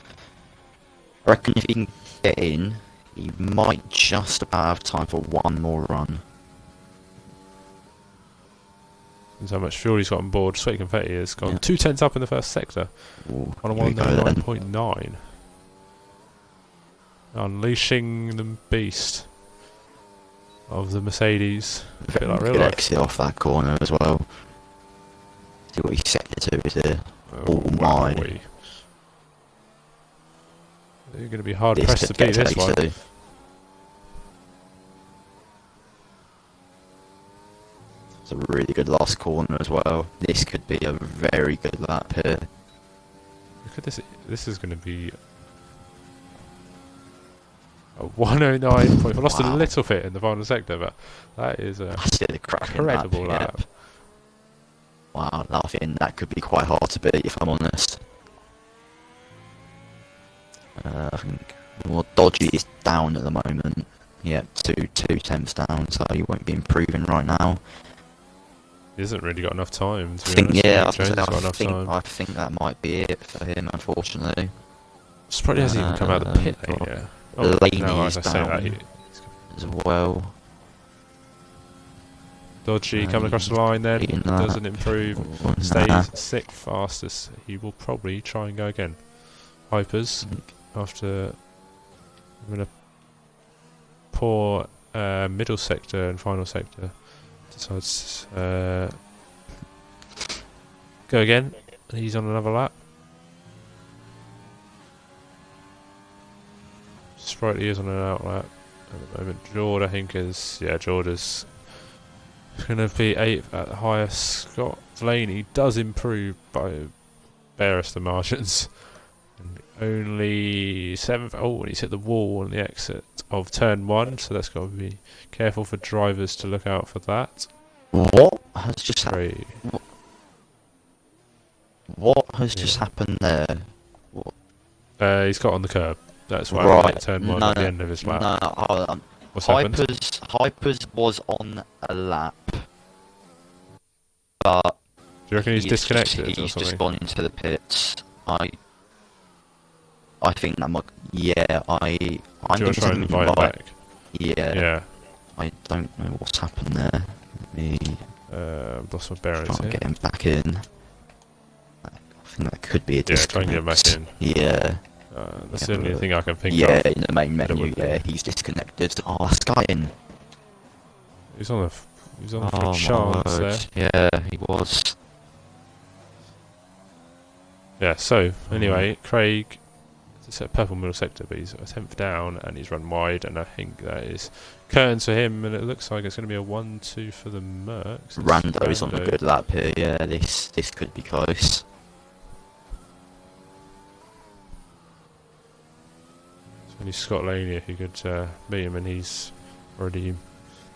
I reckon if he can get in, he might just about have time for one more run. Depends how much fuel he's got on board. Sweaty Confetti has gone 2/10 up in the first sector. Ooh, On a here we go then. 109.9. Unleashing the beast of the Mercedes. A bit like real Good life. exit off that corner as well. See what he set it to is here. Oh my. wowee. They're going to be hard This pressed to could beat get this one. tasty. It's a really good last corner as well. This could be a very good lap here. Look at this. This is going to be a 109.4. I lost a Wow. little bit in the final sector, but that is a That's still a cracking incredible lap. lap. Yep. Wow, I think that could be quite hard to beat if I'm honest. I think well, Dodgy is down at the moment. Yep, two tenths down, so he won't be improving right now. He hasn't really got enough time. To I be think honest. yeah, Jones has got enough time. I think that might be it for him, unfortunately. Probably hasn't even come out of the pit lane yet. Oh, Laney no, is as I say that, down as well. Dodgy coming across the line then, beating that. doesn't improve, Oh, stays nah. 6th fastest. He will probably try and go again. Hypers, after having a poor middle sector and final sector, decides go again. He's on another lap. Sprightly is on an out lap at the moment. Jord, I think, is Jorda's going to be 8th at the highest. Scott Delaney does improve by barest the margins. And only 7th. Oh, and he's hit the wall on the exit of turn 1, so that's got to be careful for drivers to look out for that. What has just happened? 3. What has just happened there? He's got on the curb. That's why Right. he hit turn 1 at the end of his lap. No, hold on. What's happened? Hypers was on a lap, but Do you reckon he's disconnected or he's something? just gone into the pits. I think that might. Yeah, I'm Do you going want to try and invite him back? Yeah, Yeah. I don't know what's happened there. Let me I've lost my bearings try and here. get him back in. I think that could be a Yeah, try and get him back disconnect. in. Yeah. That's the only thing I can think Yeah, of. in the main But it menu, would be. yeah, he's disconnected. Oh, that's got in. He's on a Oh, for a my chance there. word. Yeah, he was. Yeah, so, anyway, Craig, it's a purple middle sector, but he's a 10th down, and he's run wide, and I think that is curtains for him, and it looks like it's going to be a 1-2 for the Mercs. Rando is on a good lap here. Yeah, this could be close. It's only Scott Laney if he could beat him, and he's already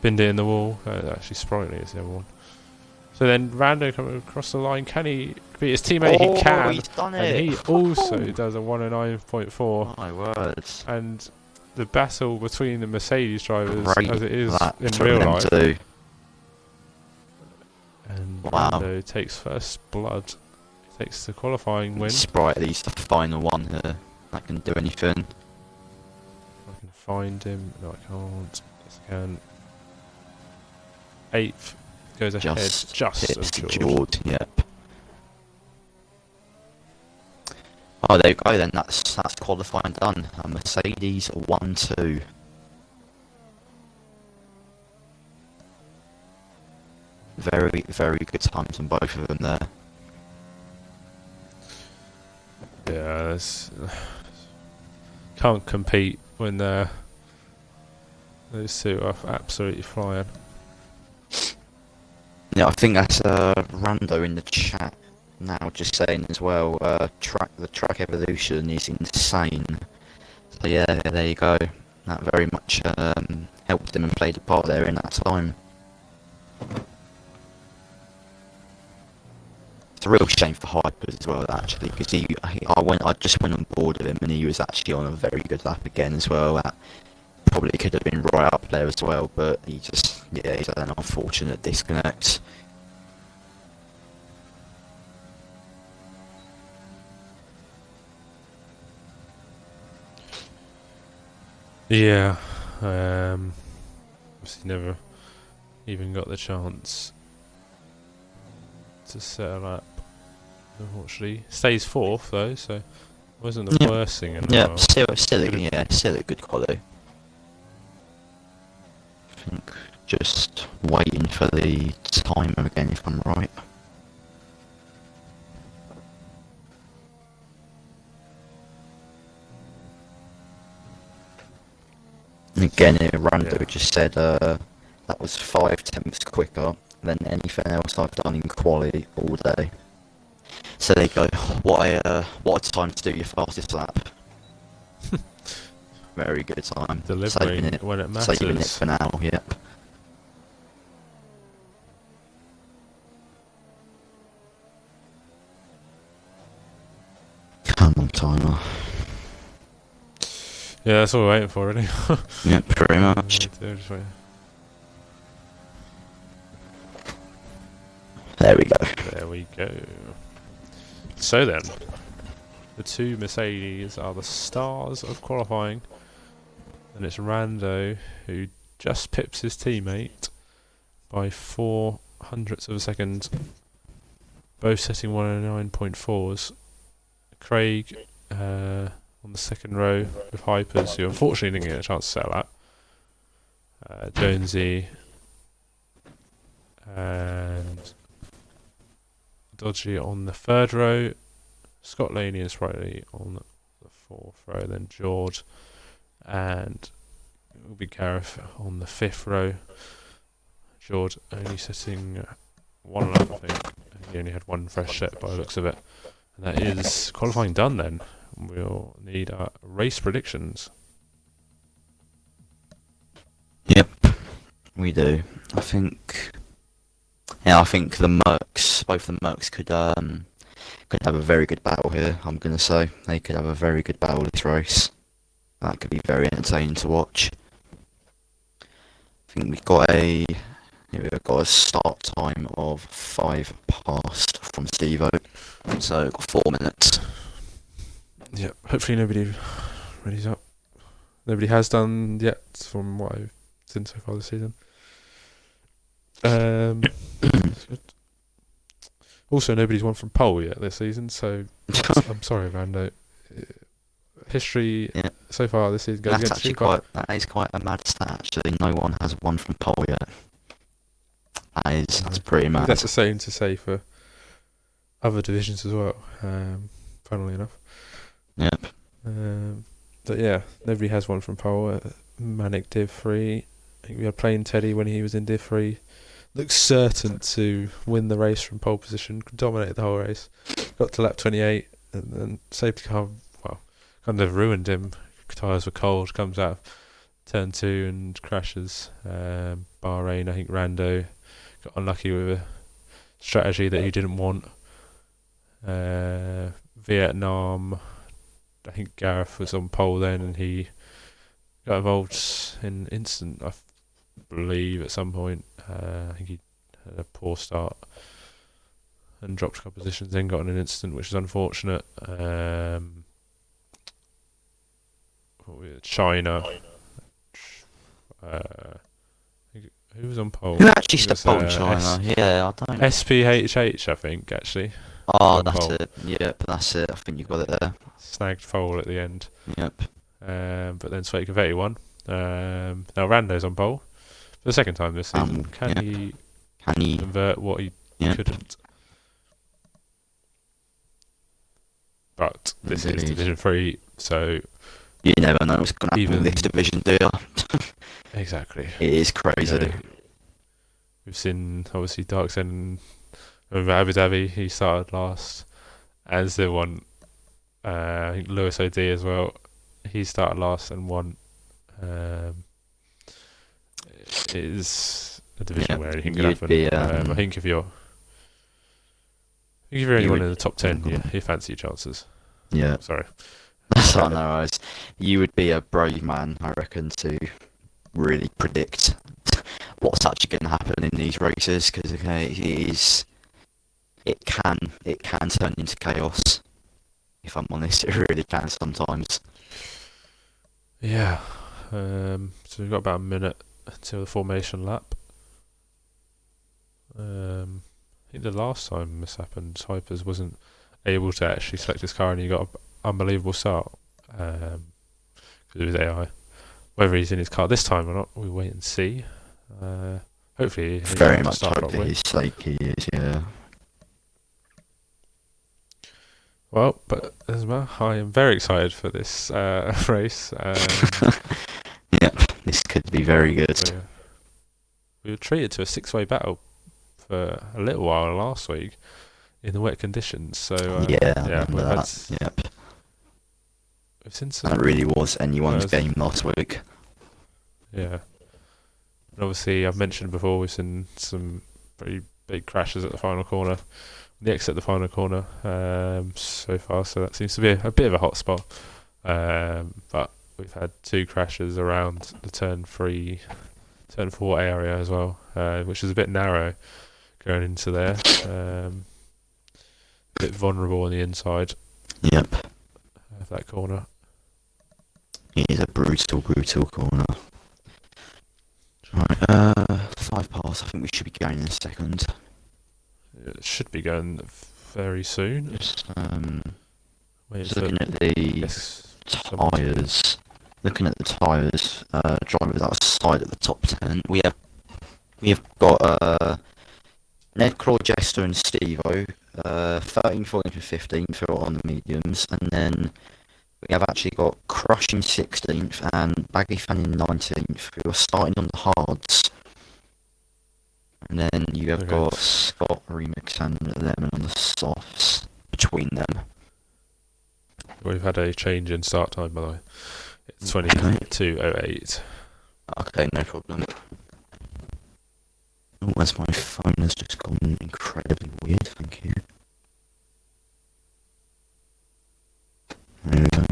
pinned it in the wall. Actually, Sprightly is the other one. So then Rando coming across the line. Can he beat his teammate? Oh, He can. he's done And it. he also does a 109.4. My words. And the battle between the Mercedes drivers, Great as it is lap in for real them life, too. and Wow. Rando takes first blood. takes the qualifying win. Sprightly's the final one here that can do anything. I can find him. No, I can't. Yes, I can. 8th goes ahead just of George. Yep. Oh, there you go then. That's qualifying done. Mercedes 1-2. Very, very good times on both of them there. Yeah, can't compete when those two are absolutely flying. Yeah, I think that's Rando in the chat now just saying as well, the track evolution is insane. So yeah, there you go. That very much helped him and played a part there in that time. It's a real shame for Hypers as well, actually, because I just went on board with him and he was actually on a very good lap again as well. That probably could have been right up there as well, but he's had an unfortunate disconnect. Yeah, obviously never even got the chance to set a lap. Unfortunately, stays 4th though, so it wasn't the worst thing in the world. Still a good quality. I think just waiting for the timer again, if I'm right. Again, Rando just said that was 5/10 quicker than anything else I've done in quali all day. So there you go. What a time to do your fastest lap. Very good time. Delivering it when it matters. Saving it for now. Yep. Come on, timer. Yeah, that's all we're waiting for, really. Yeah, pretty much. There we go. There we go. So then, the two Mercedes are the stars of qualifying, and it's Rando who just pips his teammate by 0.04 of a second, both setting 109.4s. Craig on the second row with Hypers, who unfortunately didn't get a chance to settle that. Jonesy and Dodgy on the third row, Scott Laney and Sprightly on the 4th row, then George and it will be Gareth on the 5th row. George only setting 1 lap, I think. He only had 1 fresh set by the looks of it. And that is qualifying done then. We'll need our race predictions. Yep, we do. I think the Mercs, both the Mercs could have a very good battle here. I'm gonna say they could have a very good battle this race. That could be very entertaining to watch. I think we've got a start time of 5 past from Stevo, so we've got 4 minutes. Yeah, hopefully nobody ready's up. Nobody has done yet, from what I've seen so far this season. Also, nobody's won from pole yet this season, so I'm sorry, Rando. History so far this season goes against you. That is quite a mad stat. Actually, no one has won from pole yet. That's pretty mad. That's the same to say for other divisions as well. Funnily enough. Yep. But yeah, nobody has won from pole. Manic Div 3. I think we had Plain Teddy when he was in Div 3. Looks certain to win the race from pole position. Dominated the whole race. Got to lap 28 and then safety car, kind of ruined him. Tyres were cold. Comes out of turn 2 and crashes. Bahrain, I think Rando got unlucky with a strategy that he didn't want. Vietnam, I think Gareth was on pole then and he got involved in instant, I believe, at some point. I think he had a poor start. and dropped a couple of positions, then got in an incident, which is unfortunate. China. Who was on pole? Who actually It was, stepped on China? Yeah, I don't. SPHH, I think, actually. Oh, on that's pole. it. Yep, that's it. I think you got it there. Snagged pole at the end. Yep. But then Sveikovetti won. Now Rando's on pole for the second time this season. Can he convert what he couldn't? But this is Division 3, so you never know what's going to happen in this division, do you? Exactly. It is crazy. You know, we've seen, obviously, Darksen over Abu Dhabi, he started last. As the one, I think Lewis OD as well, he started last and won. It is a division where anything can happen. I think if you're anyone in the top 10, you fancy your chances. Yeah. Sorry. That's what I know. You would be a brave man, I reckon, to really predict what's actually going to happen in these races, because it can turn into chaos. If I'm honest, it really can sometimes. Yeah. So we've got about a minute until the formation lap. I think the last time this happened, Hypers wasn't able to actually select his car, and he got an unbelievable start because of his AI. Whether he's in his car this time or not, we'll wait and see. Hopefully, very much hope for his sake he is. Yeah. Well, but I am very excited for this race. Yep, this could be very good. So, we were treated to a 6-way battle for a little while last week in the wet conditions. So we've seen some. That really was anyone's game last week. Yeah, and obviously I've mentioned before we've seen some pretty big crashes at the final corner, the exit at the final corner so far. So that seems to be a bit of a hot spot. But we've had 2 crashes around the turn 4 area as well, which is a bit narrow going into there. A bit vulnerable on the inside. Yep. Of that corner. It is a brutal corner. Right, 5 past. I think we should be going in a second. It should be going very soon. Just looking at the tyres. Looking at the tyres, drivers outside of the top 10. We have got Ned, Claude, Jester, and Steve-O, 13th, 14th, and 15th who are on the mediums, and then we have actually got Crush in 16th and Baggy Fan in 19th, who are starting on the hards. And then you have got Scott, Remix, and Lemon on the softs between them. We've had a change in start time, by the way. It's 22:08. Okay, no problem. Oh, as my phone has just gone incredibly weird, thank you. There we go.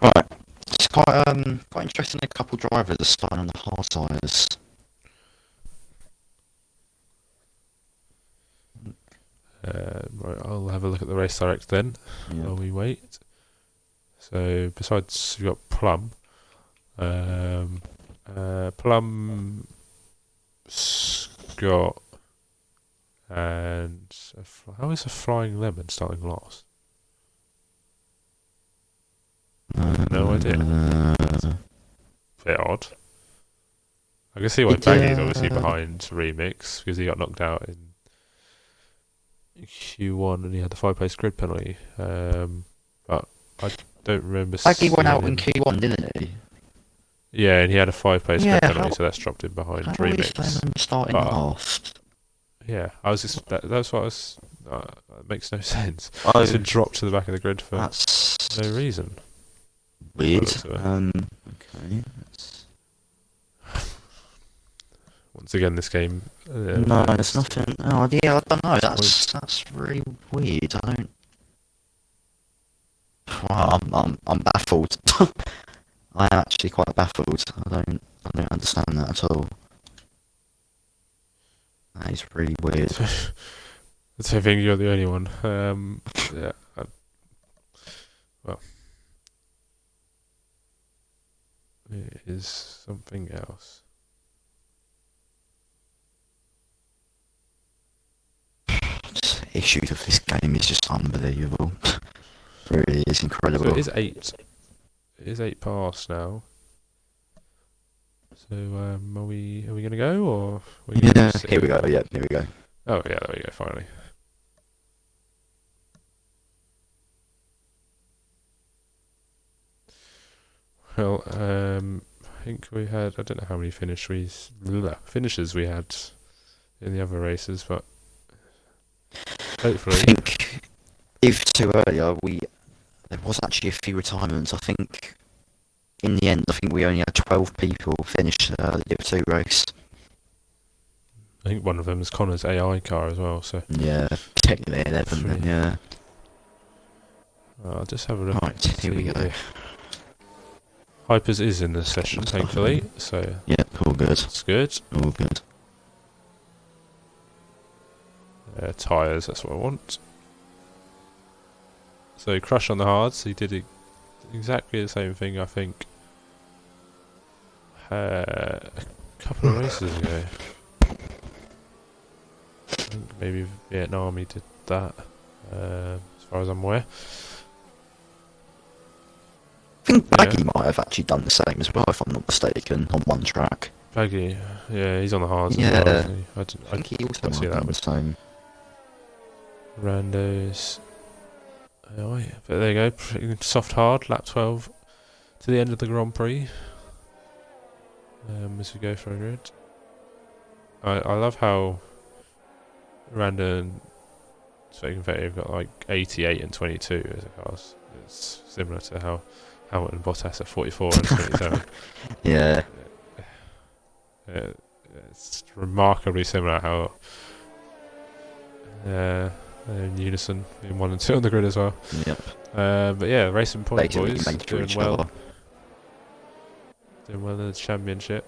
Right, it's quite interesting. A couple drivers are starting on the hard tyres. Right, I'll have a look at the race direct then while we wait. So besides, we've got Plum. Plum, Scott, and how is a Flying Lemon starting last? No idea. Bit odd. I can see why Baggy's obviously behind Remix, because he got knocked out in Q1 and he had the 5-place grid penalty. But I don't remember. Baggy went out in Q1, didn't he? Yeah, and he had a 5-place grid penalty, so that's dropped him behind Remix. Starting last. Yeah, I was just that's what I was. That makes no sense. He's been dropped to the back of the grid for no reason. Weird. Okay. Once again, this game. No, there's nothing. Oh, yeah, I don't know. That's really weird. I don't. Well, I'm baffled. I am actually quite baffled. I don't understand that at all. That is really weird. I think you're the only one. Yeah. Well, it is something else. Issues of this game is just unbelievable. Really is So incredible. it is 8. It is 8 past now. So are we gonna go or are we gonna Yeah, sit? here we go. Yeah, here we go. Oh yeah, there we go. Finally. Well, I think we had. I don't know how many finishes we had in the other races, but I hopefully. think if too earlier, there was actually a few retirements. I think in the end, I think we only had 12 people finish the Div 2 race. I think one of them is Connor's AI car as well. So Yeah, technically 11 then, yeah. I'll just have a look. Right, here we go. Hypers is in the session, thankfully. So yeah, all good. That's good. All good. Tyres, that's what I want. So Crush on the hards, he did exactly the same thing, I think, a couple of races ago. I think maybe Vietnam he did that, as far as I'm aware. I think Baggy might have actually done the same as well, if I'm not mistaken, on one track. Baggy, yeah, he's on the hards Yeah, as well, isn't he? I think he also can't see might that have done the with same. Randos. Oh, yeah. But there you go, soft hard, lap 12 to the end of the Grand Prix. As we go for a grid. I love how Randa and Sveik Vettel have got like 88 and 22 as a cars. It's similar to how Hamilton and Bottas at 44 and 27. Yeah. It's remarkably similar how in unison in 1 and 2 on the grid as well. Yep. But yeah, racing point Basically boys linked to doing each well. other. Doing well in the championship.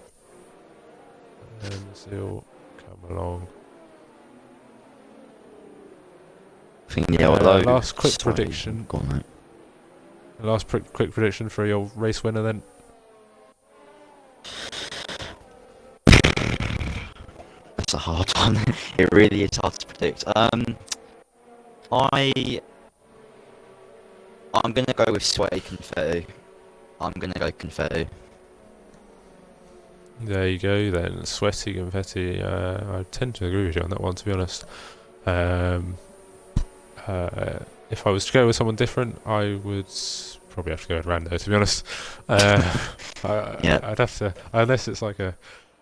And still come along. I think the although last quick prediction. Go on, mate. Last quick prediction for your race winner then. That's a hard one. It really is hard to predict. I'm gonna go with Sweaty Confetti. I'm gonna go Confetti. There you go then, Sweaty Confetti. I tend to agree with you on that one, to be honest. If I was to go with someone different, I would probably have to go with Rando, to be honest. Yeah. I'd have to, unless it's like a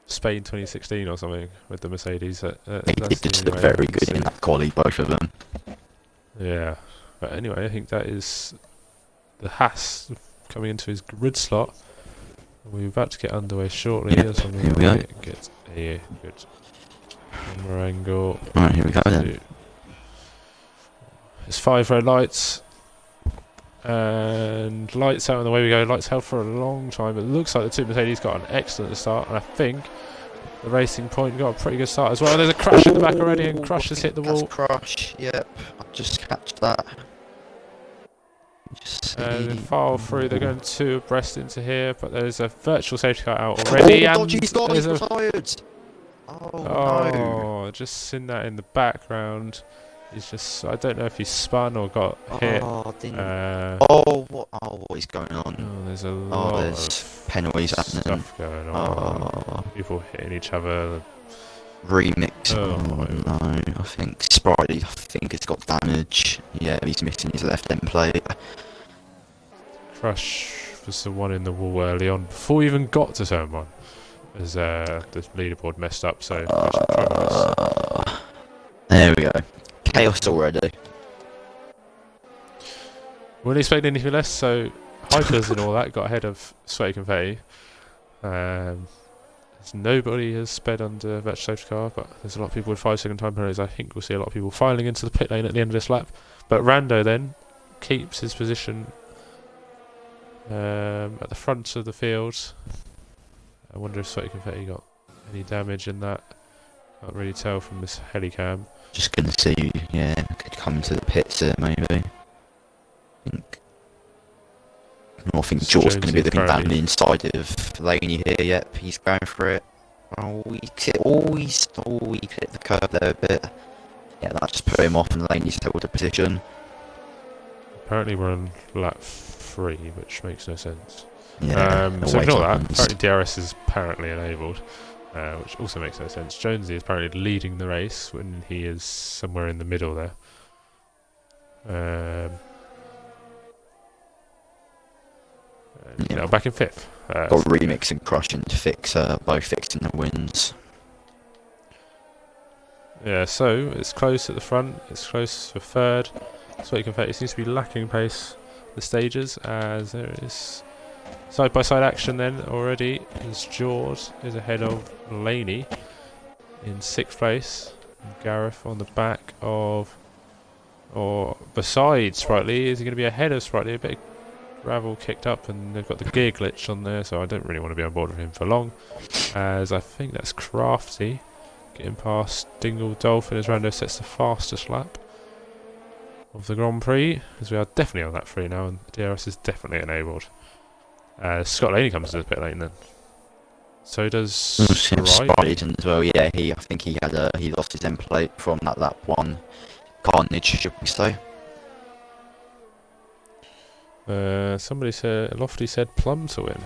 Spain 2016 or something with the Mercedes. They did look very good in that quali, both of them. Yeah, but anyway, I think that is the Haas coming into his grid slot. We're about to get underway shortly. Yep, So I'm here we go. Get a good camera angle. Alright, here we go then. It's 5 red lights. And lights out, and the way we go. Lights held for a long time. It looks like the two Mercedes got an excellent start, and I think the Racing Point got a pretty good start as well. There's a crash in the back already, and Crush has hit the wall. Crush, yep. I just catched that. And then file through. They're going 2 abreast into here, but there's a virtual safety car out already. Oh, and dodgy start, he's there's a retired! Oh, no. just seen that in the background. He's just, I don't know if he's spun or got hit. Oh, didn't. What is going on? Oh, there's a lot there's of penalties happening. stuff going on. People hitting each other. Remix. Oh, no, I think Spritey, it's got damage. Yeah, he's missing his left end plate. Crush was the one in the wall early on before we even got to turn 1. As the leaderboard messed up, so there we go. Chaos already. Wouldn't expect anything less, so Hypers and all that got ahead of Sweaty Confetti. Nobody has sped under virtual safety car, but there's a lot of people with 5-second time penalties. I think we'll see a lot of people filing into the pit lane at the end of this lap. But Rando then keeps his position at the front of the field. I wonder if Sweaty Confetti got any damage in that. Can't really tell from this helicam. Just gonna see, yeah, could come to the pits here maybe. I think Jaw's going to be looking down the inside of Laney here. Yep, he's going for it. Oh, he hit the curb there a bit. Yeah, that just put him off, and Laney's held a position. Apparently we're on lap 3, which makes no sense. Yeah, so ignore that. Apparently DRS is apparently enabled, which also makes no sense. Jonesy is apparently leading the race when he is somewhere in the middle there. Now back in 5th. Got Remix and Crushing to fix, both fixing the wins. Yeah, so it's close at the front, it's close for 3rd. Sweaty Confetti seems to be lacking pace the stages, as there is side-by-side action then already, as Jaws is ahead of Laney in 6th place. Gareth on the back of, or beside Sprightly. Is he going to be ahead of Sprightly? A bit of gravel kicked up, and they've got the gear glitch on there, so I don't really want to be on board with him for long, as I think that's Crafty getting past Dingle Dolphin as Rando sets the fastest lap of the Grand Prix, as we are definitely on lap 3 now, and DRS is definitely enabled. Scott Laney comes to the pit lane then. So does Sprite as well. Yeah, I think he lost his end plate from that lap 1 carnage, should we say? Somebody said, Lofty said Plum to win.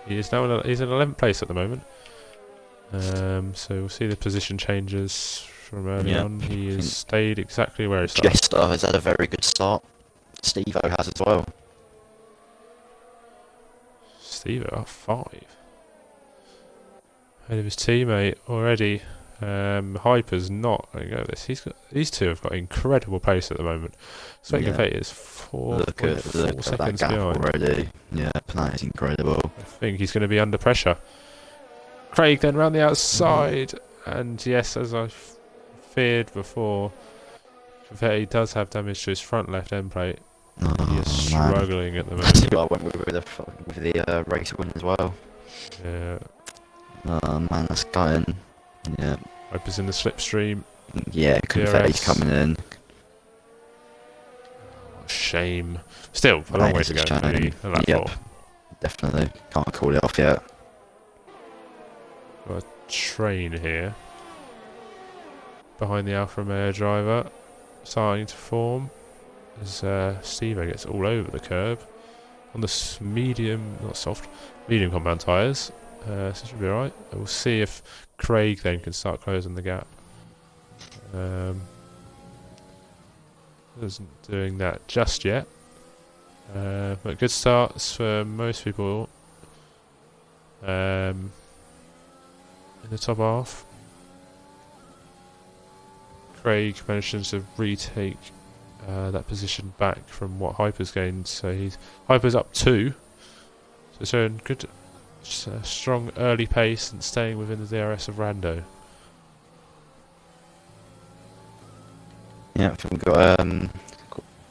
He is now he's in 11th place at the moment. So we'll see the position changes from early on. He has stayed exactly where he started. Jester has had a very good start. Steve-O has as well. Steve-O up 5. Ahead of his teammate already. Hyper's not going to go this. These two have got incredible pace at the moment. Sweaty Confetti is 4.4 seconds gap behind already. Yeah, that is incredible. I think he's going to be under pressure. Craig then round the outside, and yes, as I feared before, Confetti does have damage to his front left end plate. He is struggling at the moment. I went with the race win as well. Yeah. Oh man, that's gutting. Yeah. Hyper's in the slipstream. Yeah, Confetti's coming in. Oh, shame. Still, a long way to go. Lap 4. Definitely. Can't call it off yet. Got a train here. Behind the Alfa Romeo driver. Starting to form. As Steve-O gets all over the curb. On the medium, not soft, medium compound tyres. So it should be alright. We'll see if Craig then can start closing the gap. Isn't doing that just yet. But good starts for most people in the top half. Craig manages to retake that position back from what Hyper's gained. So Hyper's up 2. So showing good, strong early pace and staying within the DRS of Rando. Yeah, we've got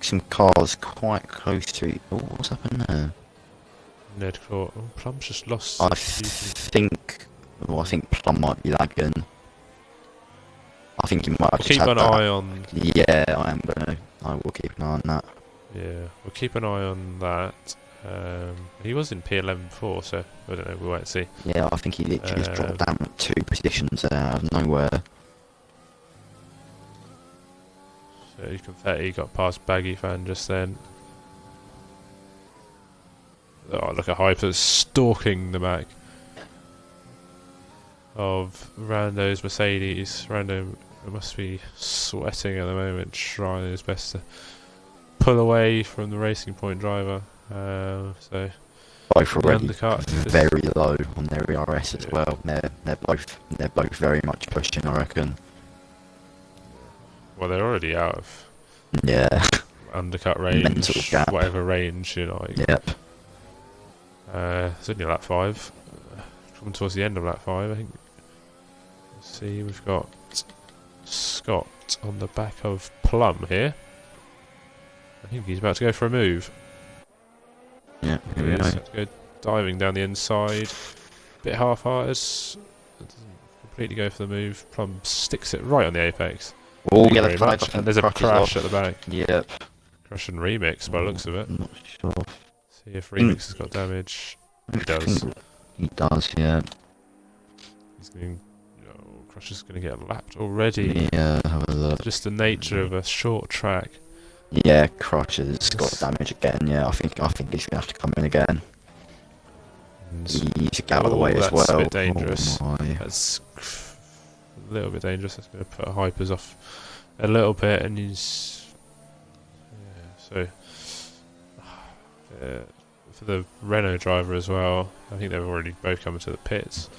some cars quite close to it. Oh, what's happened there? Ned caught. Oh, Plum's just lost. I think Plum might be lagging. I think he might have keep an eye on. Yeah, I will keep an eye on that. Yeah, we'll keep an eye on that. He was in P11 before, so I don't know. We'll wait and see. Yeah, I think he literally just dropped down 2 positions out of nowhere. So Confetti got past Baggy Fan just then. Oh, look at Hyper stalking the back of Rando's Mercedes. Rando must be sweating at the moment, trying his best to pull away from the Racing Point driver. So both already very low on their ERS as well. They're both very much pushing, I reckon. Well, they're already out of undercut range, whatever range you like. Yep. It's only lap 5. Coming towards the end of lap 5, I think. Let's see, we've got Scott on the back of Plum here. I think he's about to go for a move. Yeah, here he is. Go diving down the inside. Bit half-hearted. Doesn't completely go for the move. Plum sticks it right on the apex. Oh, Thank you yellow very flag. I much. think And there's a Crush is crash off. at the back. Yep. Crash and Remix by the looks of it. I'm not sure. See if Remix has got damage. He I does. think he does, yeah. He's going. Oh, Crush is going to get lapped already. Yeah, have a look. Just the nature of a short track. Yeah, Crush has got damage again. Yeah, I think he's gonna have to come in again. And He needs to get out of the way as well. that's a bit dangerous. Oh my. That's a little bit dangerous. That's going to put Hypers off a little bit, and he's for the Renault driver as well. I think they've already both come into the pits.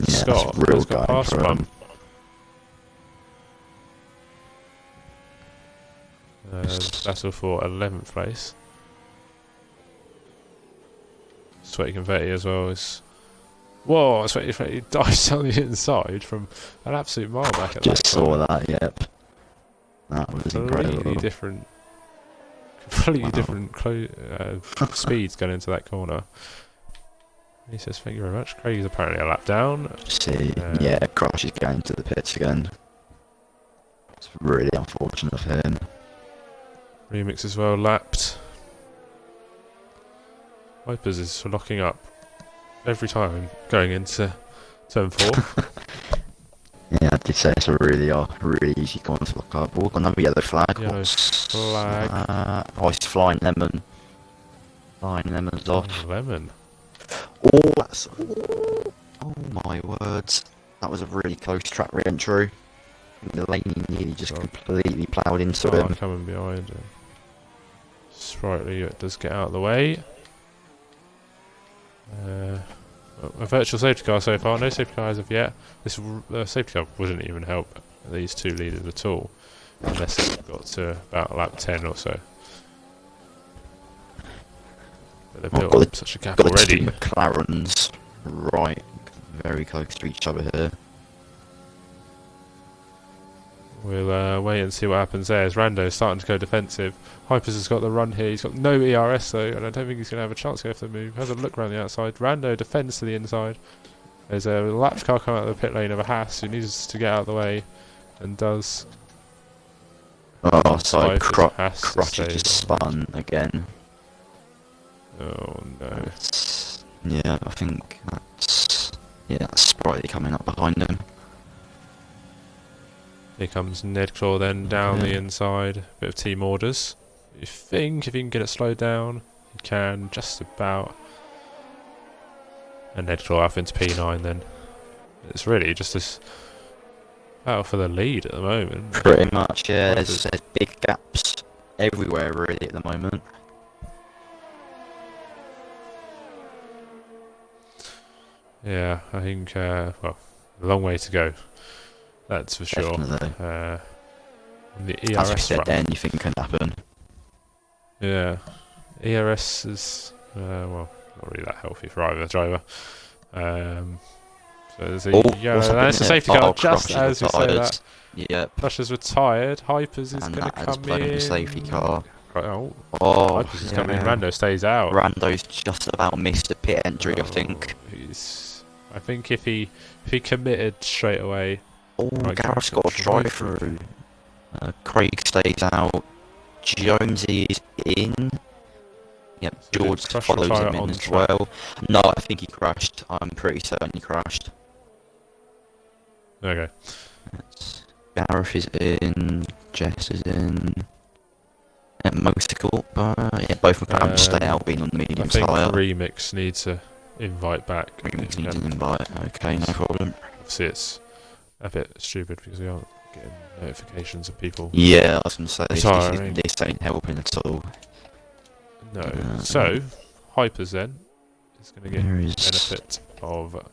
Scott real has got guy past for him. bump. Battle for 11th place. Sweaty Confetti as well is. Whoa! Sweaty Confetti dives down the inside from an absolute mile back at Just that saw corner. that, yep. That was Completely incredible. different. Speeds going into that corner. He says, "Thank you very much." Craig's apparently a lap down. See, yeah, Crush is going to the pits again. It's really unfortunate of him. Remix as well lapped. Wipers is locking up every time going into turn 4. Yeah, I did say it's a really easy corner to look up. Oh, got another yellow flag. Yellow What's flag. that? Oh, it's Flying Lemon. Flying Lemon's off. Lemon. Oh, that's... Oh my words. That was a really close track re-entry. The lane nearly just completely ploughed into him. Coming behind him. Sprightly, it does get out of the way. A virtual safety car so far. No safety car as of yet. This safety car wouldn't even help these two leaders at all, unless it got to about lap 10 or so. But they've built up such a gap Got already. the two McLarens right, very close to each other here. We'll wait and see what happens there. As Rando's starting to go defensive. Hypers has got the run here. He's got no ERS though, and I don't think he's going to have a chance to go for the move. Has a look around the outside. Rando defends to the inside. There's a lap car coming out of the pit lane of a Haas who needs to get out of the way, and does. Oh, so Crutch Haas just spun again. Oh no. Yeah, I think that's Sprightly coming up behind him. Here comes Nedclaw then down the inside. Bit of team orders. You think if he can get it slowed down, he can just about. And Nedclaw off into P9 then. It's really just this battle for the lead at the moment. Pretty much, yeah. There's big gaps everywhere really at the moment. Yeah, I think, well, a long way to go. That's for sure. Definitely. The As we ERS said run. then, you think can happen. Yeah. ERS is, well, not really that healthy for either driver. So there's a that's a safety car just as we say that. Yep. Crush has retired. Hypers is going to come in. The safety car. Oh, Hypers is coming in. Rando stays out. Rando's just about missed a pit entry, I think. I think if he committed straight away. Oh, Gareth's got a drive through. Craig stays out. Jonesy is in. Yep, So George follows him in as well. No, I think he crashed. I'm pretty certain he crashed. Okay. Gareth is in. Jess is in. And Motorcycle. Yeah, both of them stay out being on the medium tyre. I think tyre. Remix needs to invite back. Remix needs an invite. Okay, no problem. Obviously, it's a bit stupid because we aren't getting notifications of people. Yeah, I was going to say retiring. this ain't helping at all. No. So, Hypers then is going to get There is- benefit of.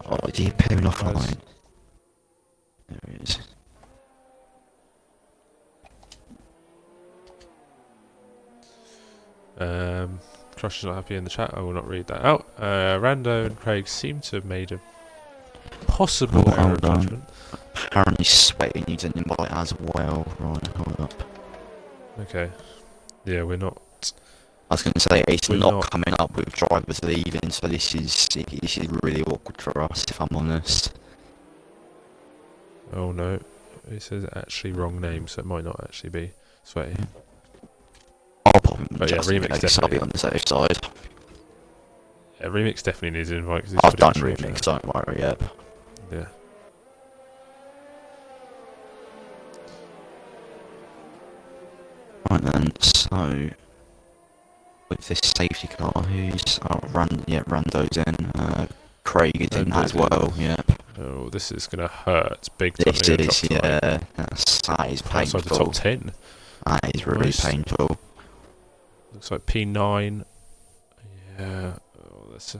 Oh, is he appearing offline? There he is. Crush is not happy in the chat. I will not read that out. Rando and Craig seem to have made a possible error of judgment. Apparently, Sweaty needs an invite as well. Right, hold up. Okay. Yeah, we're not. I was going to say it's We're not not- coming up with drivers leaving, so this is really awkward for us, if I'm honest. Oh no, it says actually wrong name, so it might not actually be Sweaty. I'll pop him But yeah, just in Remix case, I'll be definitely. on the safe side. Yeah, Remix definitely needs an invite because he's I've put it done in remix, don't worry, yep. Yeah. Right then, so with this safety car, who's Rando's in, Craig is in Rando's as well, in. yep. Oh, this is gonna hurt big time. This is, yeah, that is Outside the top painful. 10. That is really Nice. painful. Looks like P9. Yeah. Oh, that's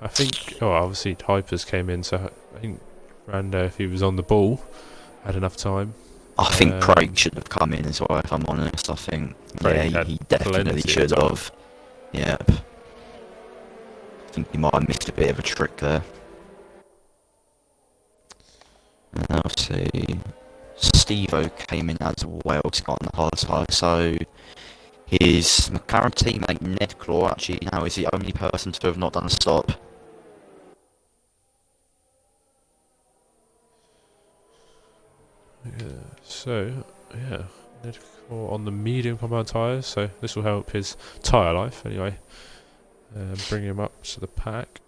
I think. Oh, obviously Hypers came in, so I think Rando, if he was on the ball, had enough time. I think Craig should have come in as well, if I'm honest. I think, Craig yeah, he definitely should have. Yep. I think he might have missed a bit of a trick there. And I'll see. Steve-O came in as well to go on the hard side, so his McLaren teammate Ned Claw actually now is the only person to have not done a stop. Yeah. So yeah, Nedcore on the medium compound tyres, so this will help his tyre life anyway. Bring him up to the pack.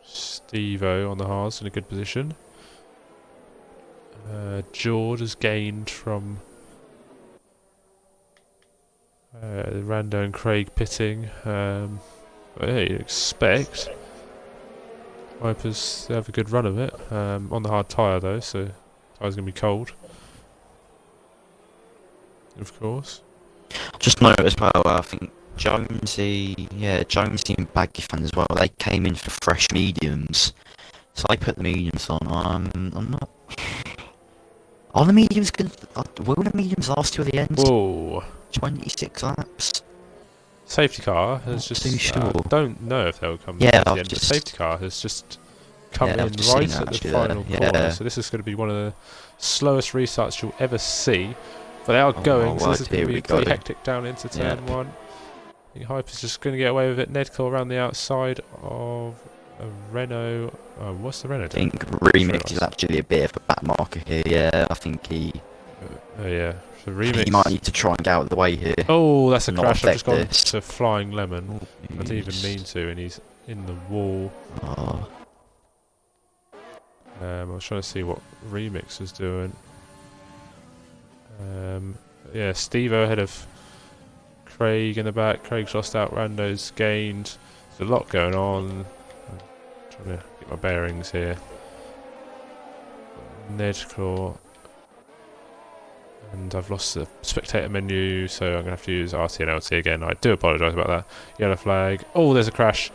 Steve-O on the hards in a good position. George has gained from Rando and Craig pitting. But yeah, you'd expect Vipers to have a good run of it. On the hard tyre though, so tyre's going to be cold. Of course. Just note as well, I think Jonesy and Baggy Fan as well, they came in for fresh mediums. So I put the mediums on. I'm not... Are the mediums good? Will the mediums last till the end? Whoa. 26 laps? Safety car has Not just... too sure. don't know if they'll come Yeah, at the I've end, but just... safety car has just come in I've just right seen at the actually final there, corner. yeah. So this is going to be one of the slowest restarts you'll ever see. But they are going, so this is going to be pretty hectic down into turn 1. I think Hyper's just going to get away with it. Nedco around the outside of a Renault. What's the Renault doing? I think Remix is actually a bit of a back marker here, yeah. I think he... yeah. So Remix... He might need to try and get out of the way here. Oh, that's a Not crash. I've just gone this. to Flying Lemon. Oh, I didn't even mean to, and he's in the wall. Oh. I was trying to see what Remix was doing. Yeah, Steve-O ahead of Craig in the back. Craig's lost out. Rando's gained. There's a lot going on. I'm trying to get my bearings here. Nedclaw. And I've lost the spectator menu, so I'm going to have to use RT and LT again. I do apologise about that. Yellow flag. Oh, there's a crash.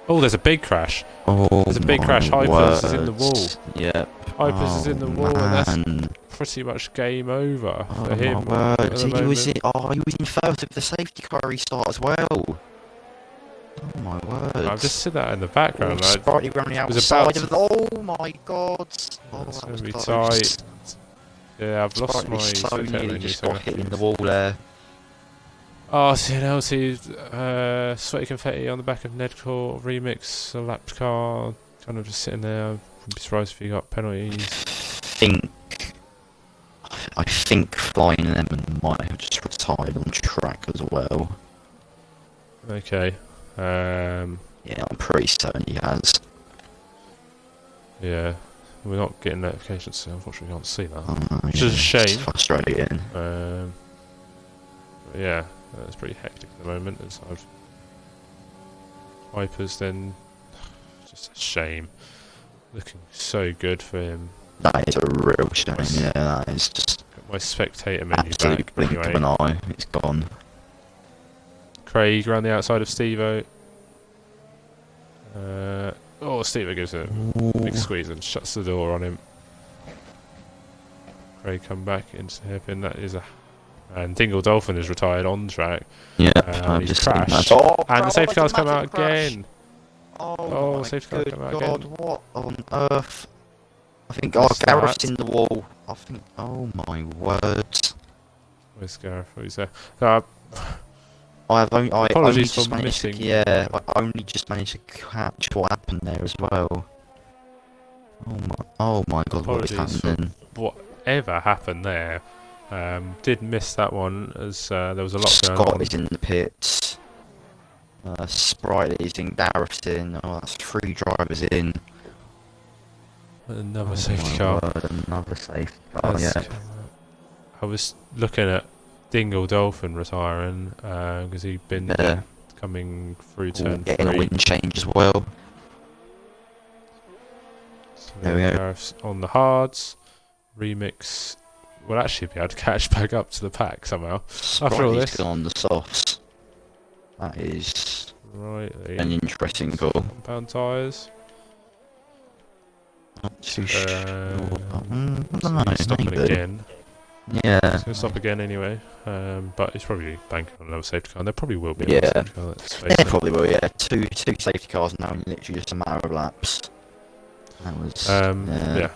Oh, there's a big crash. Oh, there's a big crash. Hypers is in the wall. Yep. Hypers is in the wall, and that's pretty much game over for him. My word. He was in first with the safety car restart as well. Oh my word. I've just seen that in the background. Sprightly running outside of the... Oh my god. That's going to be tight. Yeah, I've lost my... so nearly just got hit in the wall there. CNLT, Sweaty Confetti on the back of Nedcore, Remix, a lapped car, kind of just sitting there. Wouldn't be surprised if he got penalties. I think Flying Lemon might have just retired on track as well. Okay. Yeah, I'm pretty certain he has. Yeah, we're not getting notifications, so unfortunately we can't see that. Which Yeah, is a shame. it's frustrating. But yeah, it's pretty hectic at the moment. It's Hypers then, just a shame. Looking so good for him. That is a real shame, yeah, that is just... Got my spectator menu absolute back. blink Anyway. of an eye, it's gone. Craig around the outside of Steve-O. Steve-O gives it a big squeeze and shuts the door on him. Craig come back into the hairpin. That is a... And Dingle Dolphin is retired on track. Yeah, he's crashed. And the safety car's come out again. Oh, safety car's come out again. What on earth? I think Gareth's in the wall. I think, oh my word. Where's Gareth? Oh, he's there. Apologies for missing. I only just managed to catch what happened there as well. Oh my God, what is Apologies for happening? whatever happened there. Did miss that one as there was a lot going Scott on. is in the pits. Sprite is in, Gareth's in. Oh, that's 3 drivers in. Another Oh safety my car. word, another safety car, Has yeah. come out. I was looking at Dingle Dolphin retiring because he'd been Yeah. coming through Ooh, turn getting a 3. wind change as well. So There we go. Gareth's on the hards. Remix will actually be able to catch back up to the pack somehow. After all Sprite's this. gone on the softs. That is Right, an interesting call. compound tyres. Not too sure. I So don't know, he's stopping maybe. again. Yeah. He's going to stop again anyway. But he's probably banking on another safety car. And there probably will be Yeah. another safety car. Let's face Yeah, it. probably will, yeah. Two safety cars now in literally just a matter of laps. That was... Yeah.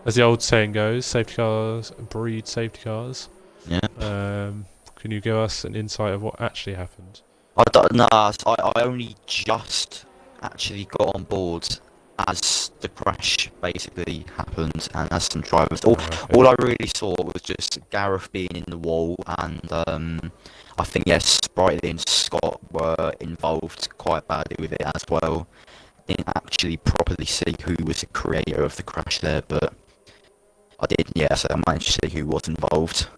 As the old saying goes, safety cars breed safety cars. Yeah. Can you give us an insight of what actually happened? I don't know. I only just actually got on board as the crash basically happened, and as some drivers. All I really saw was just Gareth being in the wall, and I think yes, Sprightly and Scott were involved quite badly with it as well. Didn't actually properly see who was the creator of the crash there, but I did. Yeah, so I managed to see who was involved.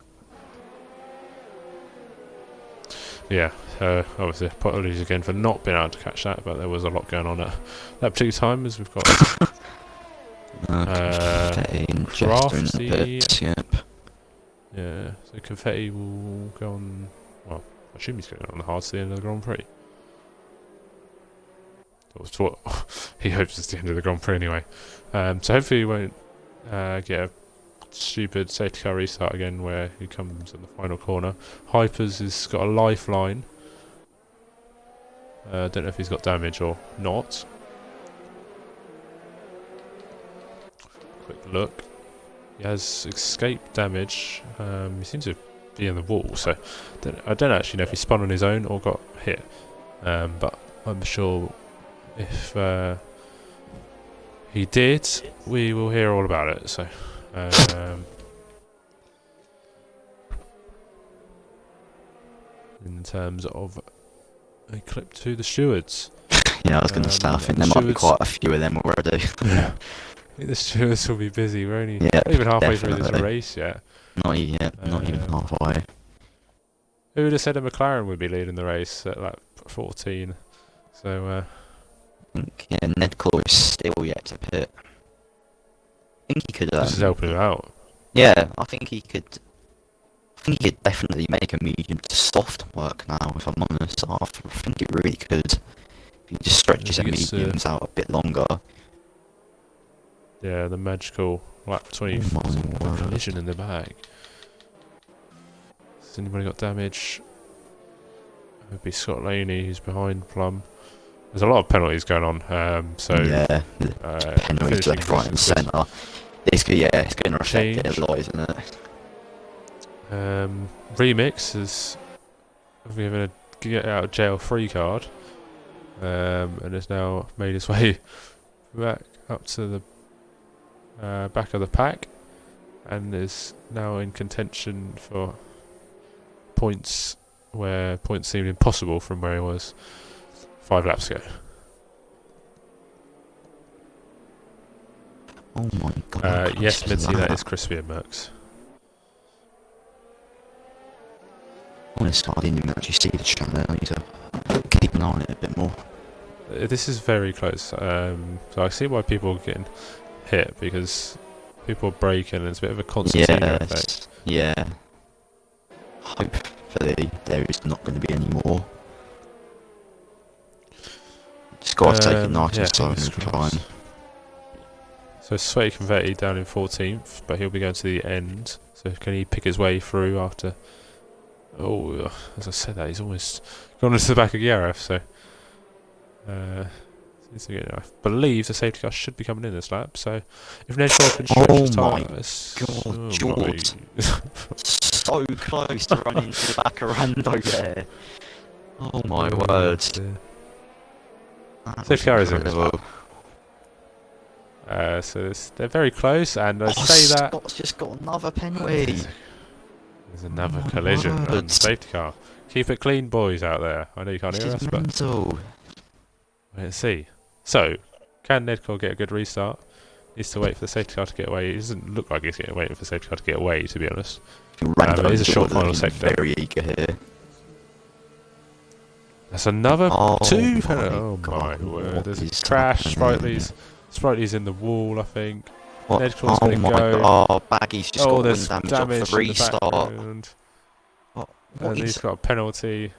Yeah, obviously apologies again for not being able to catch that, but there was a lot going on at that particular time as we've got Confetti and Jester in the Crafty. pits, yep. Yeah, so Confetti will go on, well, I assume he's going on the hard to the end of the Grand Prix. That's what he hopes is the end of the Grand Prix anyway. So hopefully he won't get a stupid safety car restart again where he comes in the final corner. Hypers has got a lifeline. Don't know if he's got damage or not. Quick look. He has escape damage. He seems to be in the wall, so I don't actually know if he spun on his own or got hit. But I'm sure if he did, we will hear all about it. So. In terms of a clip to the stewards. Yeah, I was going to say, I think there might be quite a few of them already. Yeah. I think the stewards will be busy. We're only Yeah, not even halfway through this definitely. race yet. Not even halfway. Who would have said a McLaren would be leading the race at like 14? So, I think, yeah, Ned Claw is still yet to pit. I think he could. this is helping him out. Yeah, I think he could. I think he could definitely make a medium to soft work now. If I'm honest, I think it really could. If he just stretches the mediums out a bit longer. Yeah, the magical lap 24 collision in the back. Has anybody got damage? It would be Scott Laney who's behind Plum. There's a lot of penalties going on, so yeah, penalties left, right, and centre. It's going to affect it a lot, isn't it? Remix is given a get out of jail free card, and has now made his way back up to the back of the pack, and is now in contention for points where points seemed impossible from where he was 5 laps ago. Oh my God! Yes, Minty, that is Crispy and Mercs. Honestly, I didn't even actually see the channel. I need to keep an eye on it a bit more. This is very close, so I see why people are getting hit, because people are braking and it's a bit of a concertina effect. Yeah. Hopefully there is not going to be any more. Just got to take it nice and slow and climb. So Sweaty Confetti down in 14th, but he'll be going to the end. So can he pick his way through after... Oh, as I said that, he's almost gone into the back of Gareth, so... I believe the safety car should be coming in this lap, so if Ned Shaw can stretch his tyres... God, George! So close to running into the back of Rando there. Oh my word. Safety car is in as well. They're very close, and I say that Scott's just got another penalty. there's another Oh my collision on word. the safety car. Keep it clean, boys out there. I know you can't This hear is us, but mental. let's see. So, can Nedco get a good restart? Needs to wait for the safety car to get away. It doesn't look like he's waiting for the safety car to get away, to be honest. It is a short final sector. Very eager here. That's another two. Oh my God, word! There's a is crash. happening? Sprightly's in the wall, I think. What? Nedco's Oh gonna my go. god! Oh, Baggy's just got There's wind damage off the in the restart. background. What And is- he's got a penalty.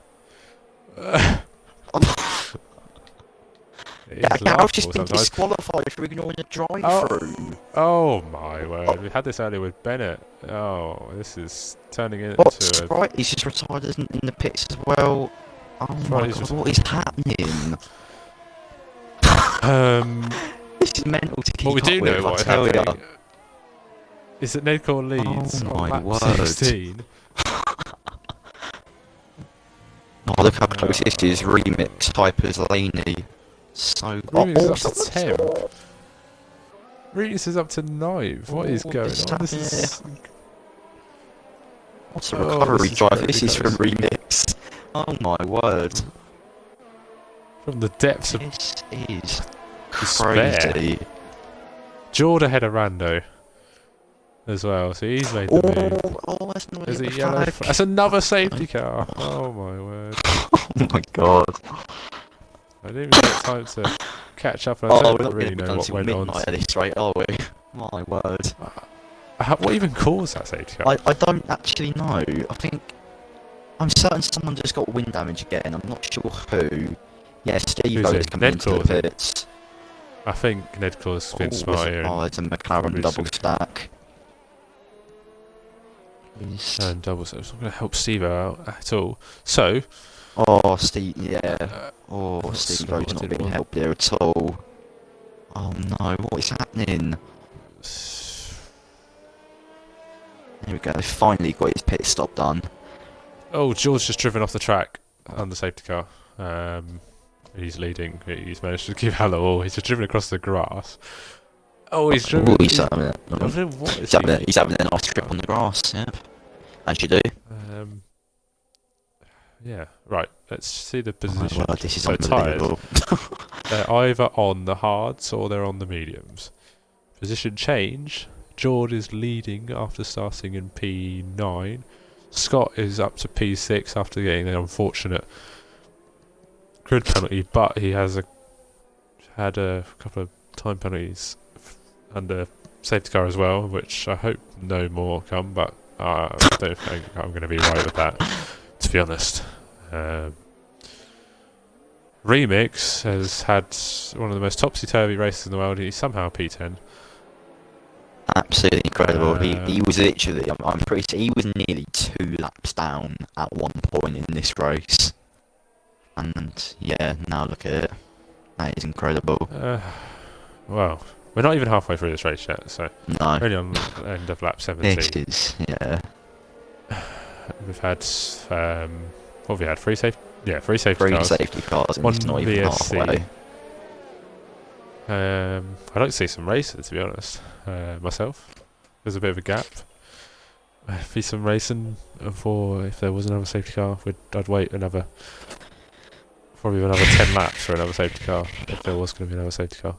Yeah, I've just been disqualified for ignoring a drive-through. Oh my word! We had this earlier with Bennett. Oh, this is turning into What? Right, he's just retired in the pits as well. Oh my god, what is happening? This is mental to keep What we up do with, know I what is tell ya. happening is that Nedco leads Oh on my lap word. 16. Oh, look how close this is. Remix, Hyper's Laney. So... Remix is up to 10. Remix is up to 9. What is going on? This is... What's a recovery drive? This is from Remix. Oh my word. From the depths of This is despair. crazy. Jord ahead of Rando as well, so he's made the move. Oh, that's not There's a a yellow flag. that's another safety car. Oh my word. Oh my god. I didn't even get time to catch up, and I don't really know what went on. At this rate, are we? My word. What even caused that safety car? I don't actually know. I think... I'm certain someone just got wind damage again. I'm not sure who. Yeah, Steve Who's is it? coming into Nedco, the pits. I think Nedco's been smart here. Oh, it's a McLaren double stack. And double, so it's not going to help Steve out at all. So, Oh, Steve, yeah. Oh, Steve not O's what I not did being want. helped there at all. Oh no, what is happening? There we go, they finally got his pit stop done. oh, George just driven off the track on the safety car. He's leading. He's managed to give Hallow all. He's just driven across the grass. Oh, he's driven. Oh, he's having it. I don't know what is He's having a nice trip on the grass, yep. As you do. Yeah, right. Let's see the Oh my position. word, this is So tyres, unbelievable. they're either on the hards or they're on the mediums. Position change. Jord is leading after starting in P9. Scott is up to P6 after getting an unfortunate grid penalty, but he has had a couple of time penalties under safety car as well, which I hope no more come, but I don't think I'm going to be right with that, to be honest. Remix has had one of the most topsy-turvy races in the world. He's somehow P10. Absolutely incredible. He was literally, I'm pretty sure, he was nearly 2 laps down at one point in this race. And yeah, now look at it. That is incredible. Well, we're not even halfway through this race yet, so No. we're only on the end of lap 17. This is, yeah. We've had, what have we had? Three safety Three cars. safety cars and One it's not even VSC. halfway. I'd like to see some races, to be honest, myself. There's a bit of a gap. Be some racing for if there was another safety car. I'd wait probably another 10 laps for another safety car if there was going to be another safety car.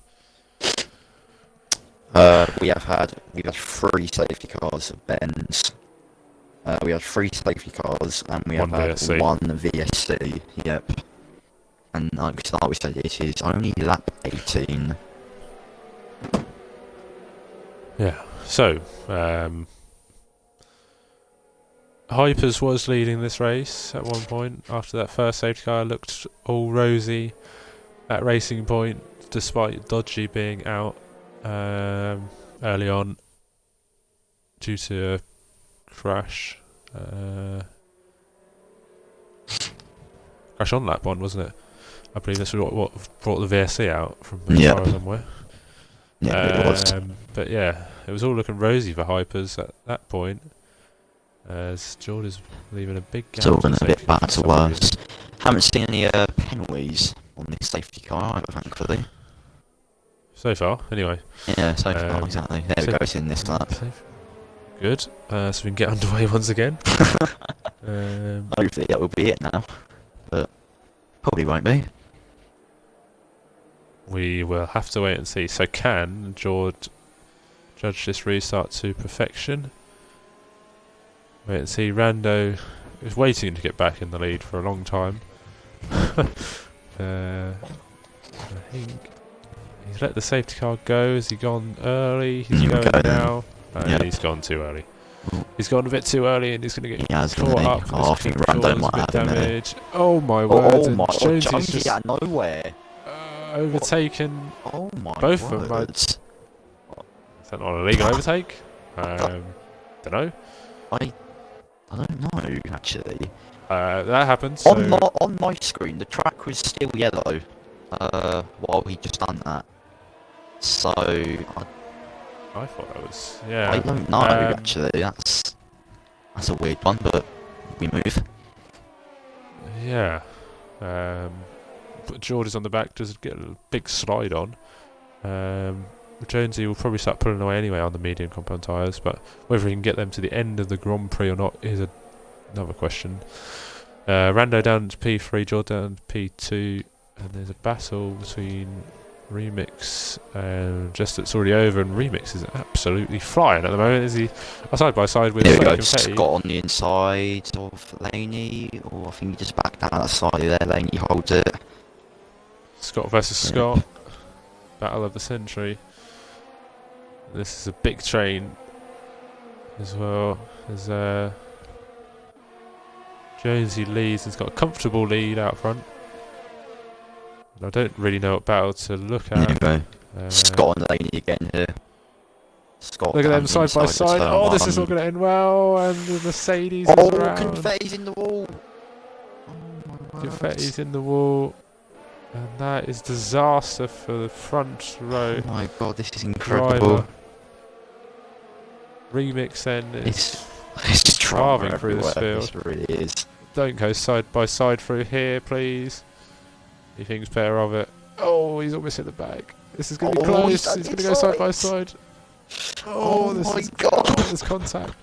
We've had 3 safety cars at Benz. We had 3 safety cars and we have One had VSC. 1 VSC. Yep. And like we said, it is only lap 18. Yeah. So, Hypers was leading this race at one point. After that first safety car looked all rosy at Racing Point, despite Dodgy being out early on due to a crash. Crash on lap 1, wasn't it? I believe that's what brought the VSC out from as far as I'm aware. Yeah, it was. But yeah, it was all looking rosy for Hypers at that point. As Jordan's leaving a big gap. It's all been a bit safety bad for to some worse. reason. Haven't seen any penalties on this safety car either, thankfully. So far, anyway. Yeah, so far, exactly. There we go, it's in this lap. Safe. Good. So we can get underway once again. Hopefully that will be it now, but probably won't be. We will have to wait and see. So can George judge this restart to perfection? Wait and see. Rando is waiting to get back in the lead for a long time. I think he's let the safety car go. Has he gone early? He's going now. Yep. He's gone too early. He's gone a bit too early and he's going to get caught up. Oh, I think Rando might have damage. Oh my word. Oh my god, Jonesy's Jonesy out of nowhere. Overtaken Both of them. Is that not a legal overtake? Don't know. I don't know, actually. That happened. On my screen, the track was still yellow while he just done that. So I thought that was, yeah. I don't know, actually. That's a weird one, but we move. Yeah. But George is on the back, does get a big slide on. Jonesy will probably start pulling away anyway on the medium compound tyres, but whether he can get them to the end of the Grand Prix or not is another question. Rando down to P3, George down to P2, and there's a battle between Remix and just it's already over, and Remix is absolutely flying at the moment. Is he side by side with Scott on the inside of Laney, or I think he just backed down that side there. Laney holds it. Scott versus Scott, battle of the century. This is a big train as well. As Jonesy leads, has got a comfortable lead out front. I don't really know what battle to look at. There you go. Scott and Laney again here. Scott, look at them side by side. Oh, this is all going to end well. And the Mercedes is around. Confetti's in the wall. Confetti's in the wall. And that is disaster for the front row. Oh my god, this is incredible. Remix then is driving through this field. This really is. Don't go side by side through here, please. He thinks better of it. Oh, he's almost hit the back. This is going to be close. He's going to go side by side. Oh, my god. There's contact.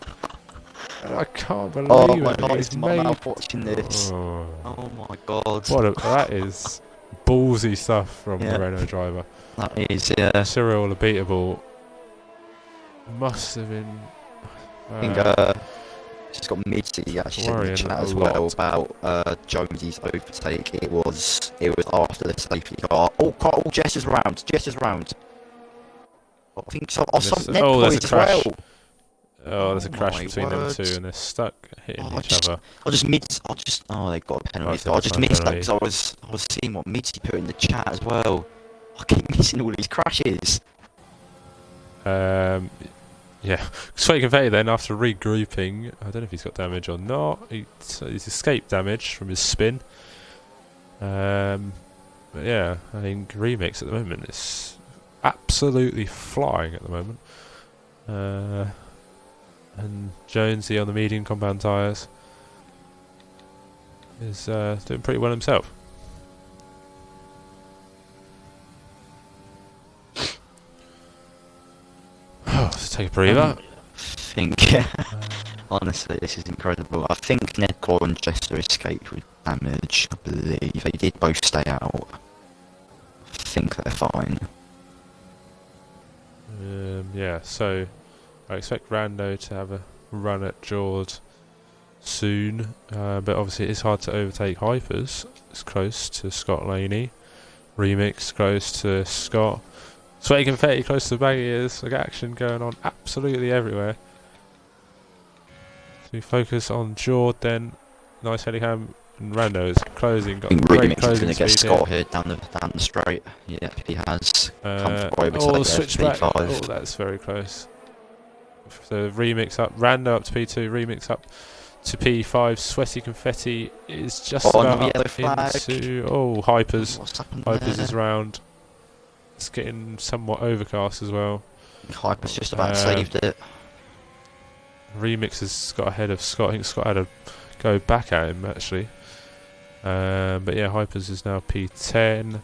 And I can't believe it. He's my mouth watching this. Oh my god. That is ballsy stuff from the Renault driver. That is, yeah. Cyril Beatable must have been. I think just got Mitzi actually said in the chat as well about Jonesy's overtake. It was after the safety car. Oh, Jess is round. I think so. There's a crash. There's a crash between them two, and they're stuck hitting each other. They got a penalty. I just missed that because I was seeing what Mitzi put in the chat as well. I keep missing all these crashes. Yeah, Sweaty Confetti then, after regrouping, I don't know if he's got damage or not. He's escaped damage from his spin. But yeah, I think Remix at the moment is absolutely flying at the moment. And Jonesy on the medium compound tyres is doing pretty well himself. Let's take a breather. Honestly, this is incredible. I think Nedcore and Jester escaped with damage. I believe they did both stay out. I think they're fine. Yeah, so I expect Rando to have a run at Jord soon, but obviously it is hard to overtake Hypers. It's close to Scott Laney. Remix close to Scott. Sweaty Confetti close to the bag ears. Like action going on absolutely everywhere. So we focus on Jord then. Nice helicam. And Rando is closing. Got great Remix is going to get Scott here down the straight. Yeah, he has. Switchback. Oh, that's very close. So Remix up. Rando up to P2. Remix up to P5. Sweaty Confetti is just about up into... Oh, Hypers. Hypers is round. It's getting somewhat overcast as well. Hyper's just about saved it. Remix has got ahead of Scott. I think Scott had to go back at him actually. But yeah, Hypers is now P10.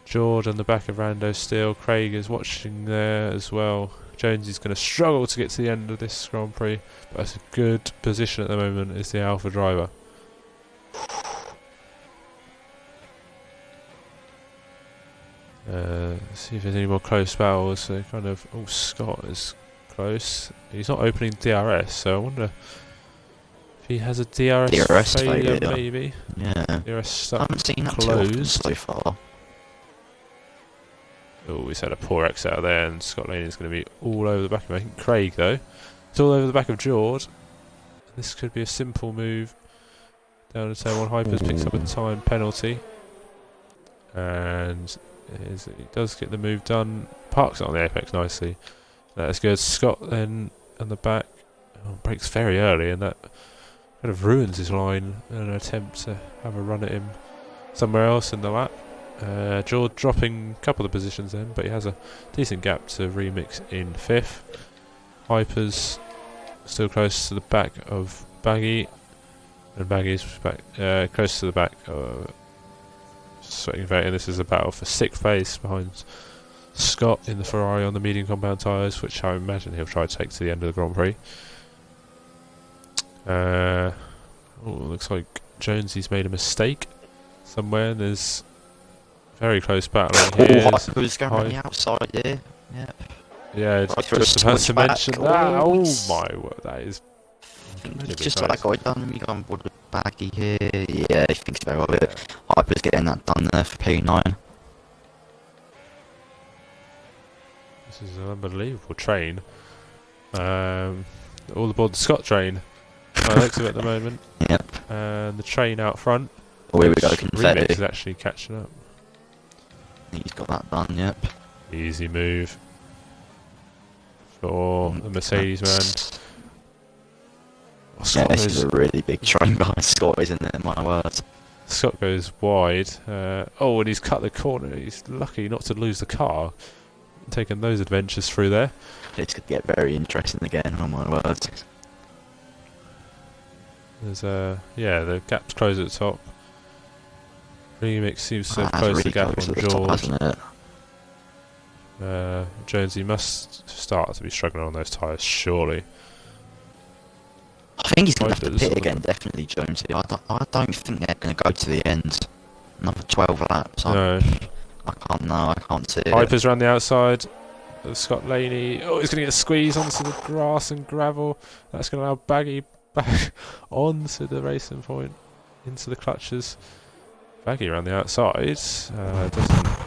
George on the back of Rando still. Craig is watching there as well. Jonesy's going to struggle to get to the end of this Grand Prix, but it's a good position at the moment. Is the Alpha driver. See if there's any more close battles. So kind of. Oh, Scott is close. He's not opening DRS, so I wonder if he has a DRS failure, maybe. Yeah. DRS stuck. I haven't seen that closed so far. Oh, he's had a poor exit out there, and Scott Laney is going to be all over the back of him. I think Craig, though, it's all over the back of George. This could be a simple move. Down to turn 1, Hypers picks up a time penalty. And he does get the move done. Parks it on the apex nicely. That's good. Scott then on the back. Breaks very early, and that kind of ruins his line in an attempt to have a run at him somewhere else in the lap. George dropping a couple of positions then, but he has a decent gap to remix in 5th. Hypers still close to the back of Baggy, and Baggy's back close to the back of Sweating Vet, and this is a battle for 6th place behind Scott in the Ferrari on the medium compound tyres, which I imagine he'll try to take to the end of the Grand Prix. Looks like Jonesy's made a mistake somewhere. There's very close battle here. Who's going on the outside here? Yep. Yeah, just about to mention that. Oh my word, that is just like I done. We got on board with Baggy here. Yeah, he thinks very well of it. Hyper's getting that done there for P9. This is an unbelievable train. All aboard the Scott train. I like to at the moment. Yep. And the train out front. Oh, here we go, confetti. Remix is actually catching up. He's got that done, yep. Easy move for the Mercedes man. Yeah, this is a really big train behind Scott, isn't it? My words. Scott goes wide. And he's cut the corner. He's lucky not to lose the car. Taking those adventures through there. This could get very interesting again, on my words. There's the gap's closed at the top. Remix seems to have closed the gap on George. Jonesy must start to be struggling on those tyres, surely. I think he's going to have to pit again, definitely, Jonesy. I don't think they're going to go to the end. Another 12 laps. No. I can't see it. Hypers around the outside of Scott Laney. Oh, he's going to get squeezed onto the grass and gravel. That's going to allow Baggy back onto the racing point, into the clutches. Baggy around the outside. Doesn't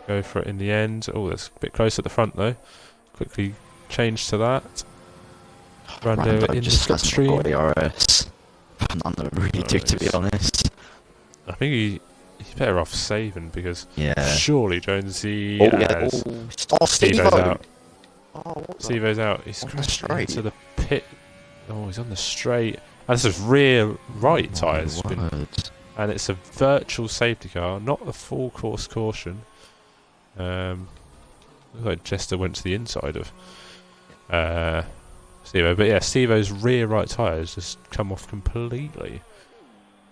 go for it in the end. Oh, that's a bit close at the front though. Quickly change to that. Rando in the slipstream. DRS. None of them really do, to be honest. I think he's better off saving because yeah. Surely Jonesy has. Stevo's out. What's Stevo's out. He's crashed straight into the pit. Oh, he's on the straight. And this is rear right tyres. And it's a virtual safety car, not the full course caution. Looks like Jester went to the inside of Stevo. But yeah, Stevo's rear right tyres just come off completely.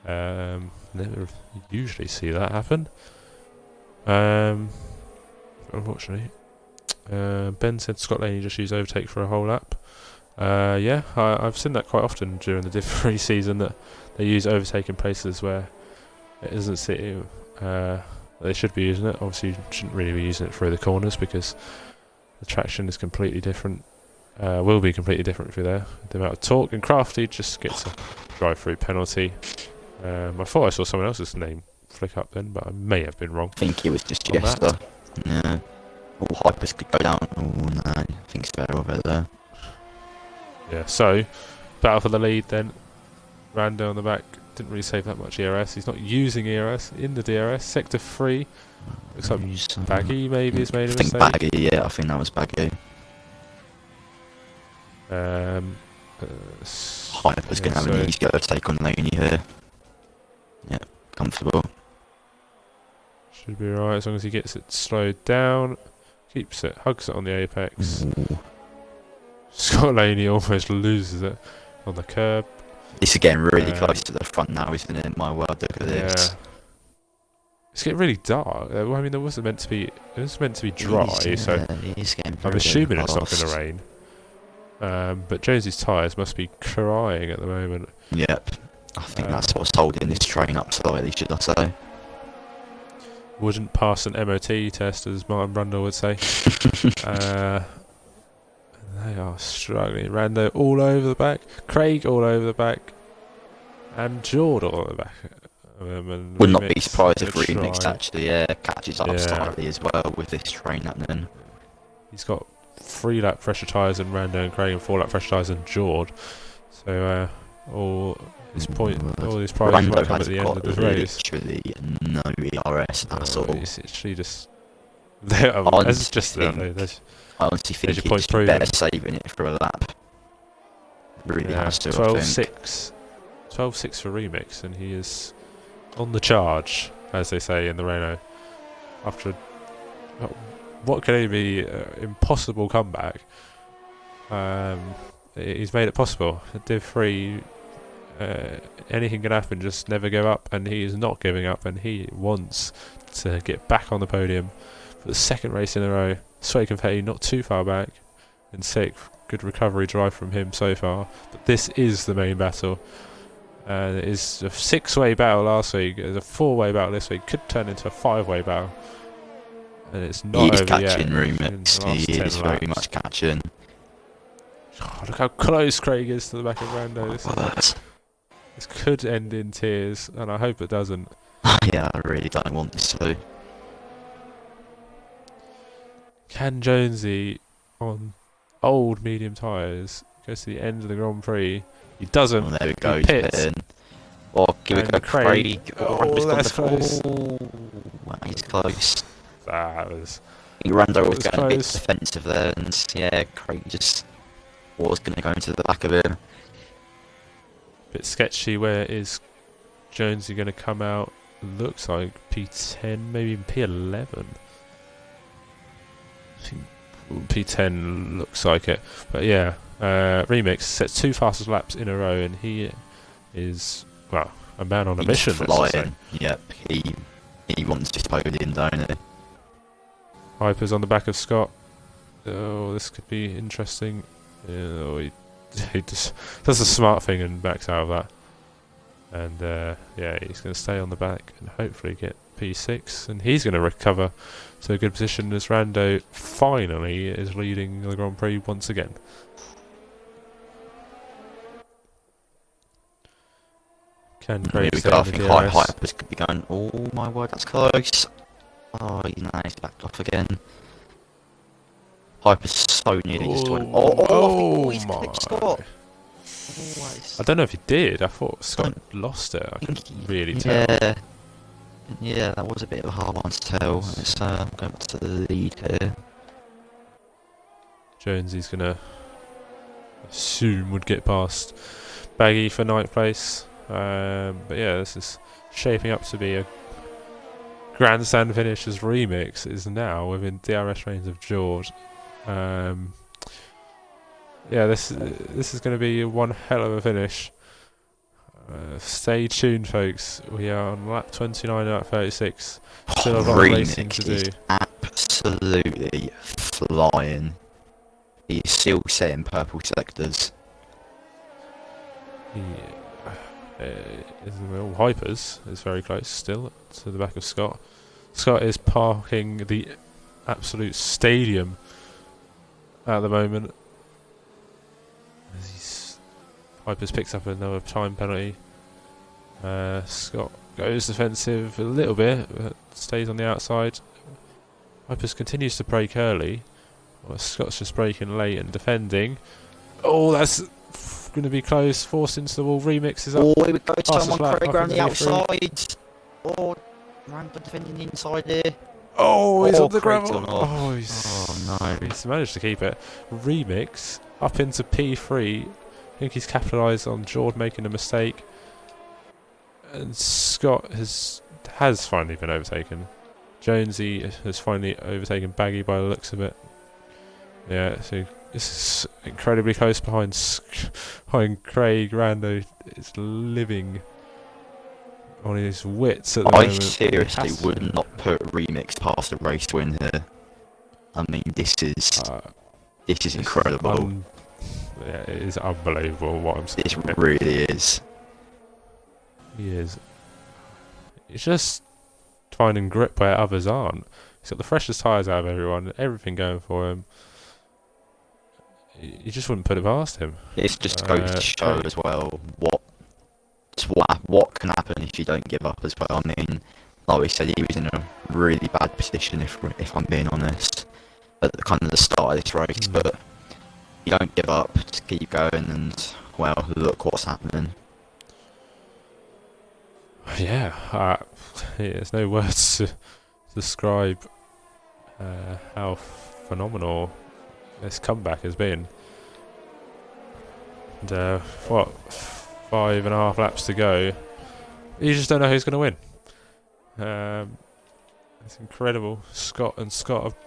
Never usually see that happen. Unfortunately. Ben said Scott Laney just used overtake for a whole lap. Yeah, I've seen that quite often during the Div 3 season, that they use overtake in places where it isn't sitting. They should be using it. Obviously, you shouldn't really be using it through the corners because the traction is completely different. Will be completely different through there. The amount of torque, and Crafty just gets a drive-through penalty. I thought I saw someone else's name flick up then, but I may have been wrong. I think it was just Jester. Yeah. All Hypers could go down. Oh no, I think it's better over there. Yeah, so battle for the lead then. Rando on the back didn't really save that much ERS. He's not using ERS in the DRS. Sector 3 looks like Baggy maybe has made a mistake. Baggy, yeah, I think that was Baggy. Hyper's going to have an easy overtake on Laney here. Yeah, comfortable. Should be alright as long as he gets it slowed down. Keeps it, hugs it on the apex. Ooh. Scott Laney almost loses it on the curb. This is getting really close to the front now, isn't it? My word, look at this. It's getting really dark. Well, I mean, there wasn't meant to be. It was meant to be dry, so it is getting I'm very assuming it's not fast. going to rain. But Jonesy's tyres must be crying at the moment. Yep. I think that's what's holding this train up slightly, should I say. Wouldn't pass an MOT test, as Martin Brundle would say. They are struggling. Rando all over the back, Craig all over the back, and Jord all over the back. And Would not be Remix surprised if gonna Remix try. actually catches up slightly as well with this train happening. He's got 3-lap pressure tyres in Rando and Craig, and 4-lap pressure tyres in Jord. So all his prizes might come at the end of the race. Literally no ERS at all. It's literally just. I I honestly think your he's point proven. better saving it for a lap. Really has to. 12-6. 12-6 for Remix, and he is on the charge, as they say in the Renault. After what can only be impossible comeback, he's made it possible. Div 3, anything can happen, just never give up, and he is not giving up, and he wants to get back on the podium for the second race in a row. Sway Confetti not too far back in 6th. Good recovery drive from him so far, but this is the main battle. It is a 6-way battle last week. It's a 4-way battle this week. Could turn into a 5-way battle, and it's not over yet. He's catching Remix. He is very much catching. Oh, look how close Craig is to the back of Rando. This could end in tears, and I hope it doesn't. Yeah, I really don't want this to. Can Jonesy, on old medium tyres, go to the end of the Grand Prix? He doesn't. Oh, there we go. Pits. Or give it a Craig. Oh, that's close. He's close. That was. I think Rando was That was getting a bit close. defensive there, and yeah, Craig just was going to go into the back of him. Bit sketchy. Where is Jonesy going to come out? Looks like P10, maybe even P11. I think P10 looks like it. But yeah, Remix sets 2 fastest laps in a row, and he is, well, a man on a mission. Flying. Yep, he wants this podium, don't he? Hyper's on the back of Scott. Oh, this could be interesting. Oh, he just does the smart thing and backs out of that. And yeah, he's going to stay on the back and hopefully get P6. And he's going to recover to a good position as Rando finally is leading the Grand Prix once again. Can Craig stay on the DRS? Hypers could be going, oh my word, that's close. Oh, he's backed off again. Hyper's so nearly just went. Oh, he's clipped Scott. I don't know if he did. I thought Scott lost it. I couldn't really tell. Yeah, that was a bit of a hard one to tell. It's going back to the lead here. Jonesy's going to assume would get past Baggy for 9th place. But yeah, this is shaping up to be a grandstand finish as Remix is now within DRS range of George. Yeah, this is going to be one hell of a finish. Stay tuned, folks. We are on lap 29 out of 36. Still a lot of racing to do. Absolutely flying. He's still setting purple sectors. Hypers is very close still to the back of Scott. Scott is parking the absolute stadium at the moment. Hypers picks up another time penalty. Scott goes defensive a little bit, but stays on the outside. Hypers continues to brake early. Well, Scott's just braking late and defending. Oh, that's going to be close. Forced into the wall. Remix is up. Oh, here we go. Fastest Someone lap, Craig around the Huffington outside. Oh, Rambo defending the inside here. Oh, he's on the Craig's gravel. gone off. Oh, no. He's managed to keep it. Remix up into P3. I think he's capitalised on Jord making a mistake. And Scott has finally been overtaken. Jonesy has finally overtaken Baggy by the looks of it. Yeah, so this is incredibly close behind Craig. Rando is living on his wits at the I moment. seriously would not put Remix past a race win here. I mean, this is incredible. Yeah, it is unbelievable what I'm saying. This really is. He is. He's just finding grip where others aren't. He's got the freshest tyres out of everyone, everything going for him. You just wouldn't put it past him. This just goes to show as well what can happen if you don't give up as well. I mean, like we said, he was in a really bad position if I'm being honest at the kind of the start of this race, but you don't give up, just keep going, and well, look what's happening. Yeah, there's no words to describe how phenomenal this comeback has been. And 5.5 laps to go. You just don't know who's going to win. It's incredible. Scott are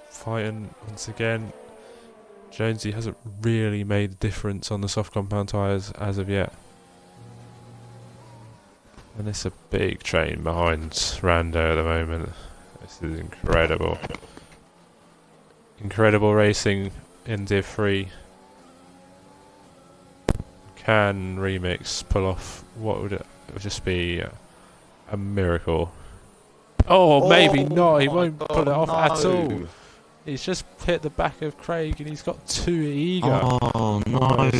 fighting once again. Jonesy hasn't really made a difference on the soft compound tyres as of yet. And it's a big train behind Rando at the moment. This is incredible. Incredible racing in Div 3. Can Remix pull off what would it would just be a miracle? Oh, maybe not. He won't pull it off at all. He's just hit the back of Craig and he's got too eager. Oh no!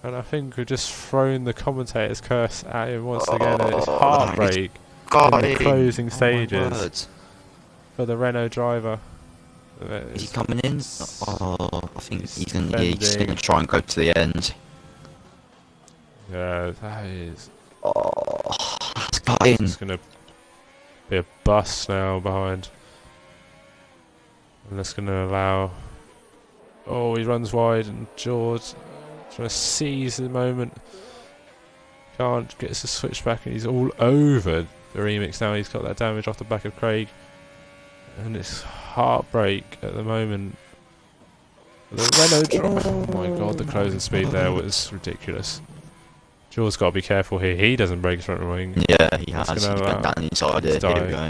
And I think we're just throwing the commentator's curse at him once again. And it's heartbreak in the closing stages for the Renault driver. Is he coming in? Oh, I think he's gonna try and go to the end. Yeah, that is. Oh, that's gutting. It's going to be a bus now behind. And that's going to allow. Oh, he runs wide, and George trying to seize the moment. Can't, gets the switch back, and he's all over the Remix now. He's got that damage off the back of Craig. And it's heartbreak at the moment. The Renault. Oh my god, the closing speed there was ridiculous. George's got to be careful here. He doesn't break his front wing. Yeah, he has. He's been down inside it. Here we go.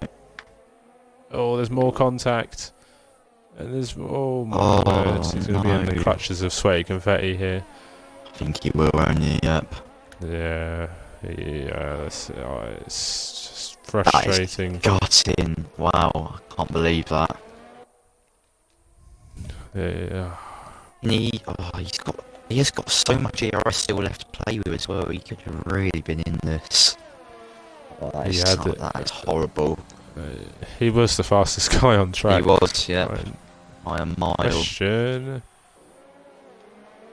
Oh, there's more contact. And there's... Oh my word. He's going to be in the clutches of sweaty confetti here. I think he will, only, yep. Yeah. It's just frustrating. That is gutting. Wow, I can't believe that. Yeah. He has got so much ERS still left to play with as well. He could have really been in this. Oh, that is horrible. He was the fastest guy on track. He was, yeah. By a mile. Question.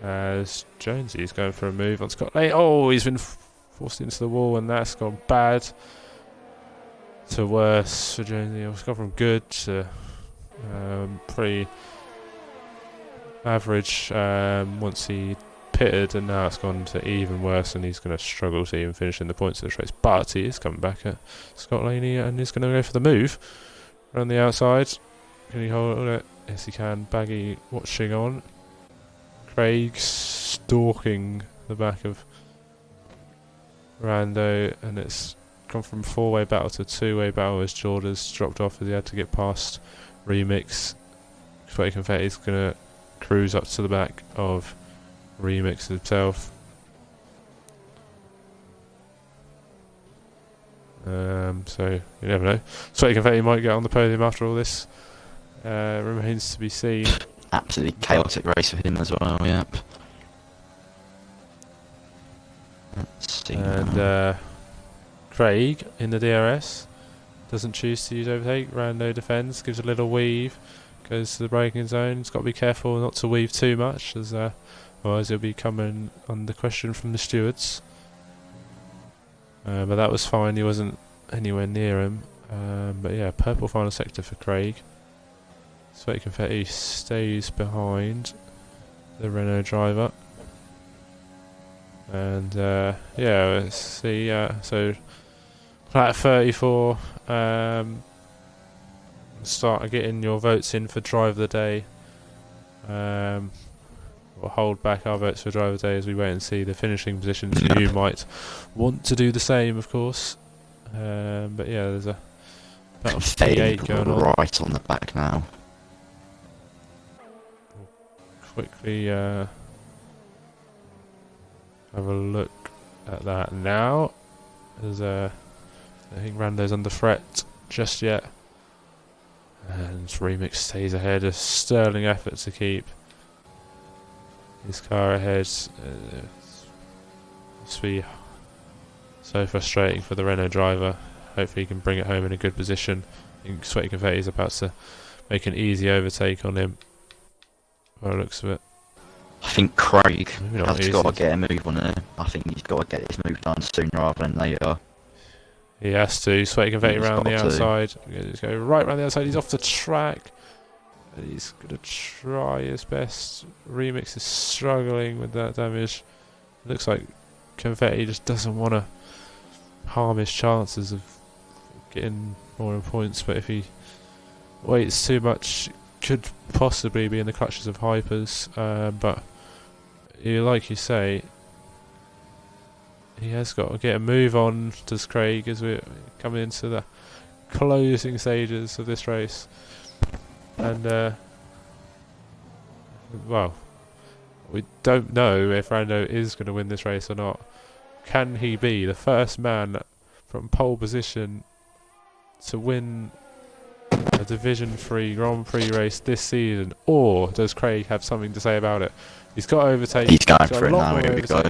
As Jonesy's going for a move on Scott Lane. Oh, he's been forced into the wall, and that's gone bad to worse for Jonesy. It's gone from good to pretty average once he pitted, and now it's gone to even worse, and he's going to struggle to even finish in the points of the race. But he is coming back at Scott Laney and he's going to go for the move around the outside. Can he hold it? Yes, he can. Baggy watching on. Craig stalking the back of Rando, and it's gone from four-way battle to two-way battle as Jordan's dropped off as he had to get past Remix. Sweaty Confetti's going to cruise up to the back of Remix himself. So you never know. Sweaty Confetti might get on the podium after all this. Remains to be seen. Absolutely chaotic race for him as well, yep. Let's see. And Craig in the DRS doesn't choose to use overtake. Rando defends, gives a little weave, goes to the braking zone. He's got to be careful not to weave too much, as otherwise he'll be coming under question from the stewards. But that was fine, he wasn't anywhere near him. But yeah, purple final sector for Craig. Sweaty Confetti stays behind the Renault driver. And yeah, let's see. So flat 34. Start getting your votes in for driver of the day. We'll hold back our votes for driver of the day as we wait and see the finishing positions. You might want to do the same, of course. But yeah, there's a battle for Fade P8 going on. right on the back now. Quickly have a look at that now. There's I think Rando's under threat just yet. And Remix stays ahead. A sterling effort to keep his car ahead. Must be so frustrating for the Renault driver. Hopefully he can bring it home in a good position. I think Sweaty Confetti is about to make an easy overtake on him, by the looks of it. I think Craig Maybe not has easy. got to get a move on it. I think he's got to get this move done sooner rather than later. He has to. Sweaty Confetti He's around the got to. outside. He's go right around the outside. He's off the track. And he's going to try his best. Remix is struggling with that damage. Looks like Confetti just doesn't want to harm his chances of getting more points, but if he waits too much, could possibly be in the clutches of Hypers. But like you say, he has got to get a move on, does Craig, as we're coming into the closing stages of this race. And well, we don't know if Rando is going to win this race or not. Can he be the first man from pole position to win a Division 3 Grand Prix race this season, or does Craig have something to say about it? He's got to overtake. He's going got for a it lot now. more Here we go.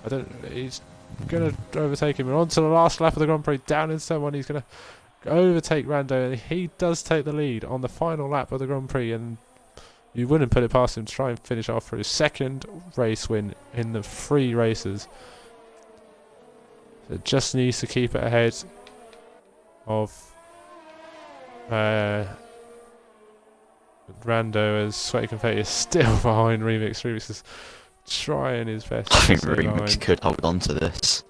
overtake. He's going to overtake him. We're on to the last lap of the Grand Prix. Down in someone. He's going to overtake Rando, and he does take the lead on the final lap of the Grand Prix. And you wouldn't put it past him to try and finish off for his second race win in the 3 races. So just needs to keep it ahead of Rando, as Sweaty Confetti is still behind Remix. Remix is trying his best. I think to stay Remix behind. could hold on to this.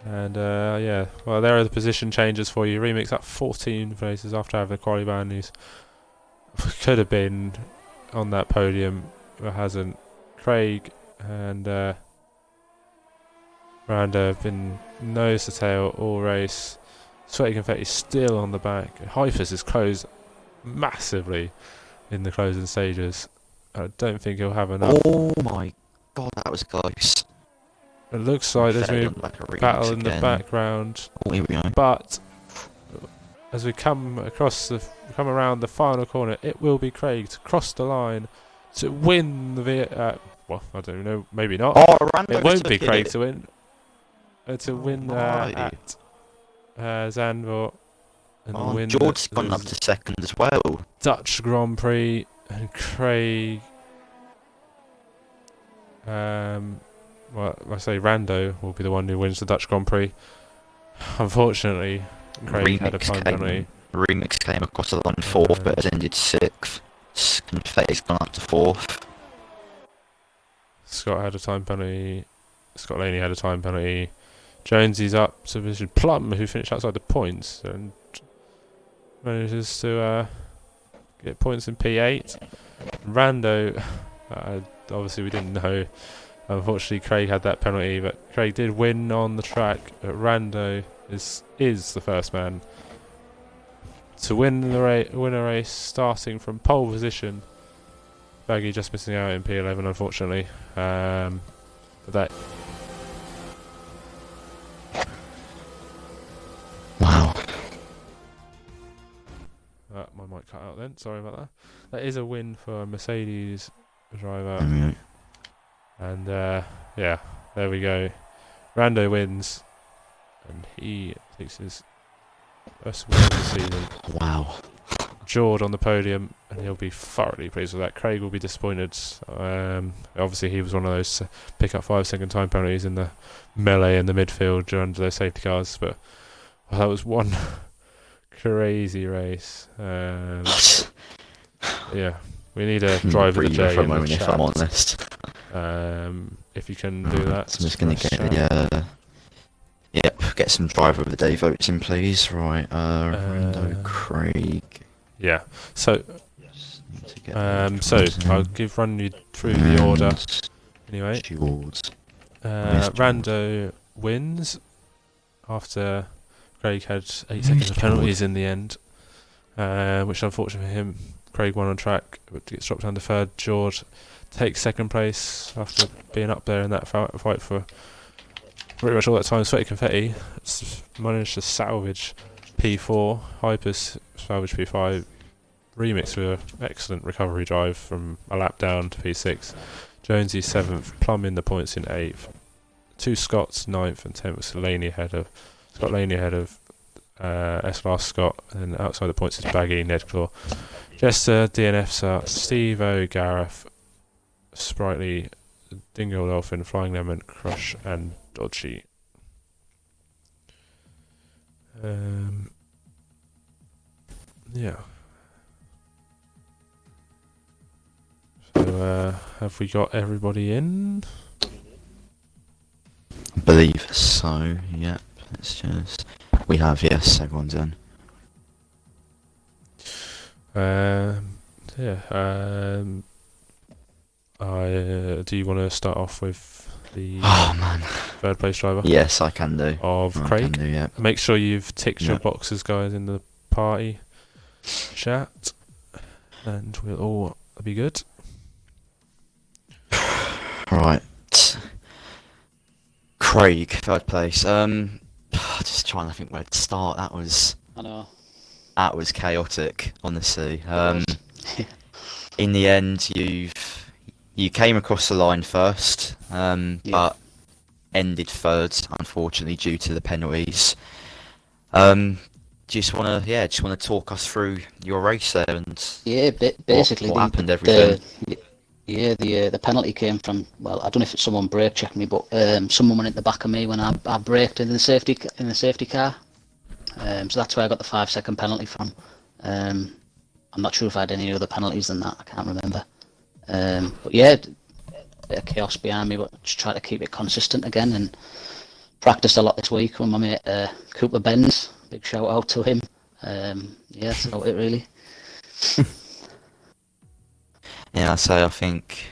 And yeah, well, there are the position changes for you. Remix up 14 places after having the quality ban. He's could have been on that podium, but hasn't. Craig and Rando have been nose to tail all race. Sweaty Confetti still on the back. Hypers is closed massively in the closing stages. I don't think he'll have enough. Oh my god, that was close. It looks like there's Confetti been on the back of Remix battle in the again. background, Oh, here we go. but as we come around the final corner, it will be Craig to cross the line to win the well, I don't know, maybe not. Oh, Rando It won't be took Craig it. to win. To win Right. at Zandvoort, and Oh, win George's the gone up to second as well. Dutch Grand Prix, and Craig. Well, I say Rando will be the one who wins the Dutch Grand Prix. Unfortunately, Craig had a time penalty. Remix came across the line fourth, but has ended sixth. Confetti's gone up to fourth. Scott had a time penalty. Scott Laney had a time penalty. Jonesy's up to position. Plum, who finished outside the points and manages to get points in P8. Rando, obviously we didn't know. Unfortunately, Craig had that penalty, but Craig did win on the track. But Rando is the first man to win a race, starting from pole position. Baggy just missing out in P11, unfortunately. But that. Wow. My mic cut out then. Sorry about that. That is a win for a Mercedes driver. There we go. And yeah, there we go. Rando wins, and he takes his first win of the season. Wow. Jord on the podium, and he'll be thoroughly pleased with that. Craig will be disappointed. Obviously, he was one of those pick up 5-second time penalties in the melee in the midfield under those safety cars. But that was one crazy race. Yeah, we need a driver of the day for a in the moment, if chat. I'm honest. If you can do that. So I'm just going to smash get that. the yep, get some driver of the day votes in, please. Right, Rando, Craig. Yeah. So Yes. need to get so I'll run you through the order anyway. George. Missed George. Rando wins after Craig had 8 seconds of penalties in the end, which unfortunately for him, Craig won on track, but gets dropped down to third. George takes second place after being up there in that fight for pretty much all that time. Sweaty Confetti managed to salvage P4, Hypers salvage P5, Remix with an excellent recovery drive from a lap down to P6. Jonesy 7th, plumbing the points in 8th. Two Scots 9th and 10th. Scott Laney ahead of SLR Scott, and outside the points is Baggy, Nedclaw. Jester, DNFs are Steve O, Gareth, Sprightly, Dingo Dolphin, Flying Lemon, Crush, and Dodgy. Yeah. So, have we got everybody in? I believe so. Yep. Let's just. We have, yes. Everyone's in. Yeah. Do you want to start off with the third place driver? Yes, I can do. Of I Craig. can do, yeah. Make sure you've ticked your boxes, guys, in the party chat, and we'll all be good. Right. Craig, third place. Just trying to think where to start. I know. That was chaotic, honestly. In the end, you came across the line first, but ended third, unfortunately, due to the penalties. Just want to talk us through your race there and basically what happened, everything. The penalty came from, well, I don't know if it's someone brake checked me, but someone went in the back of me when I braked in the safety car. So that's where I got the 5-second penalty from. I'm not sure if I had any other penalties than that. I can't remember. But yeah, a bit of chaos behind me, but just try to keep it consistent again, and practiced a lot this week with my mate Cooper Benz. Big shout out to him. That's about it really. Yeah, so I think,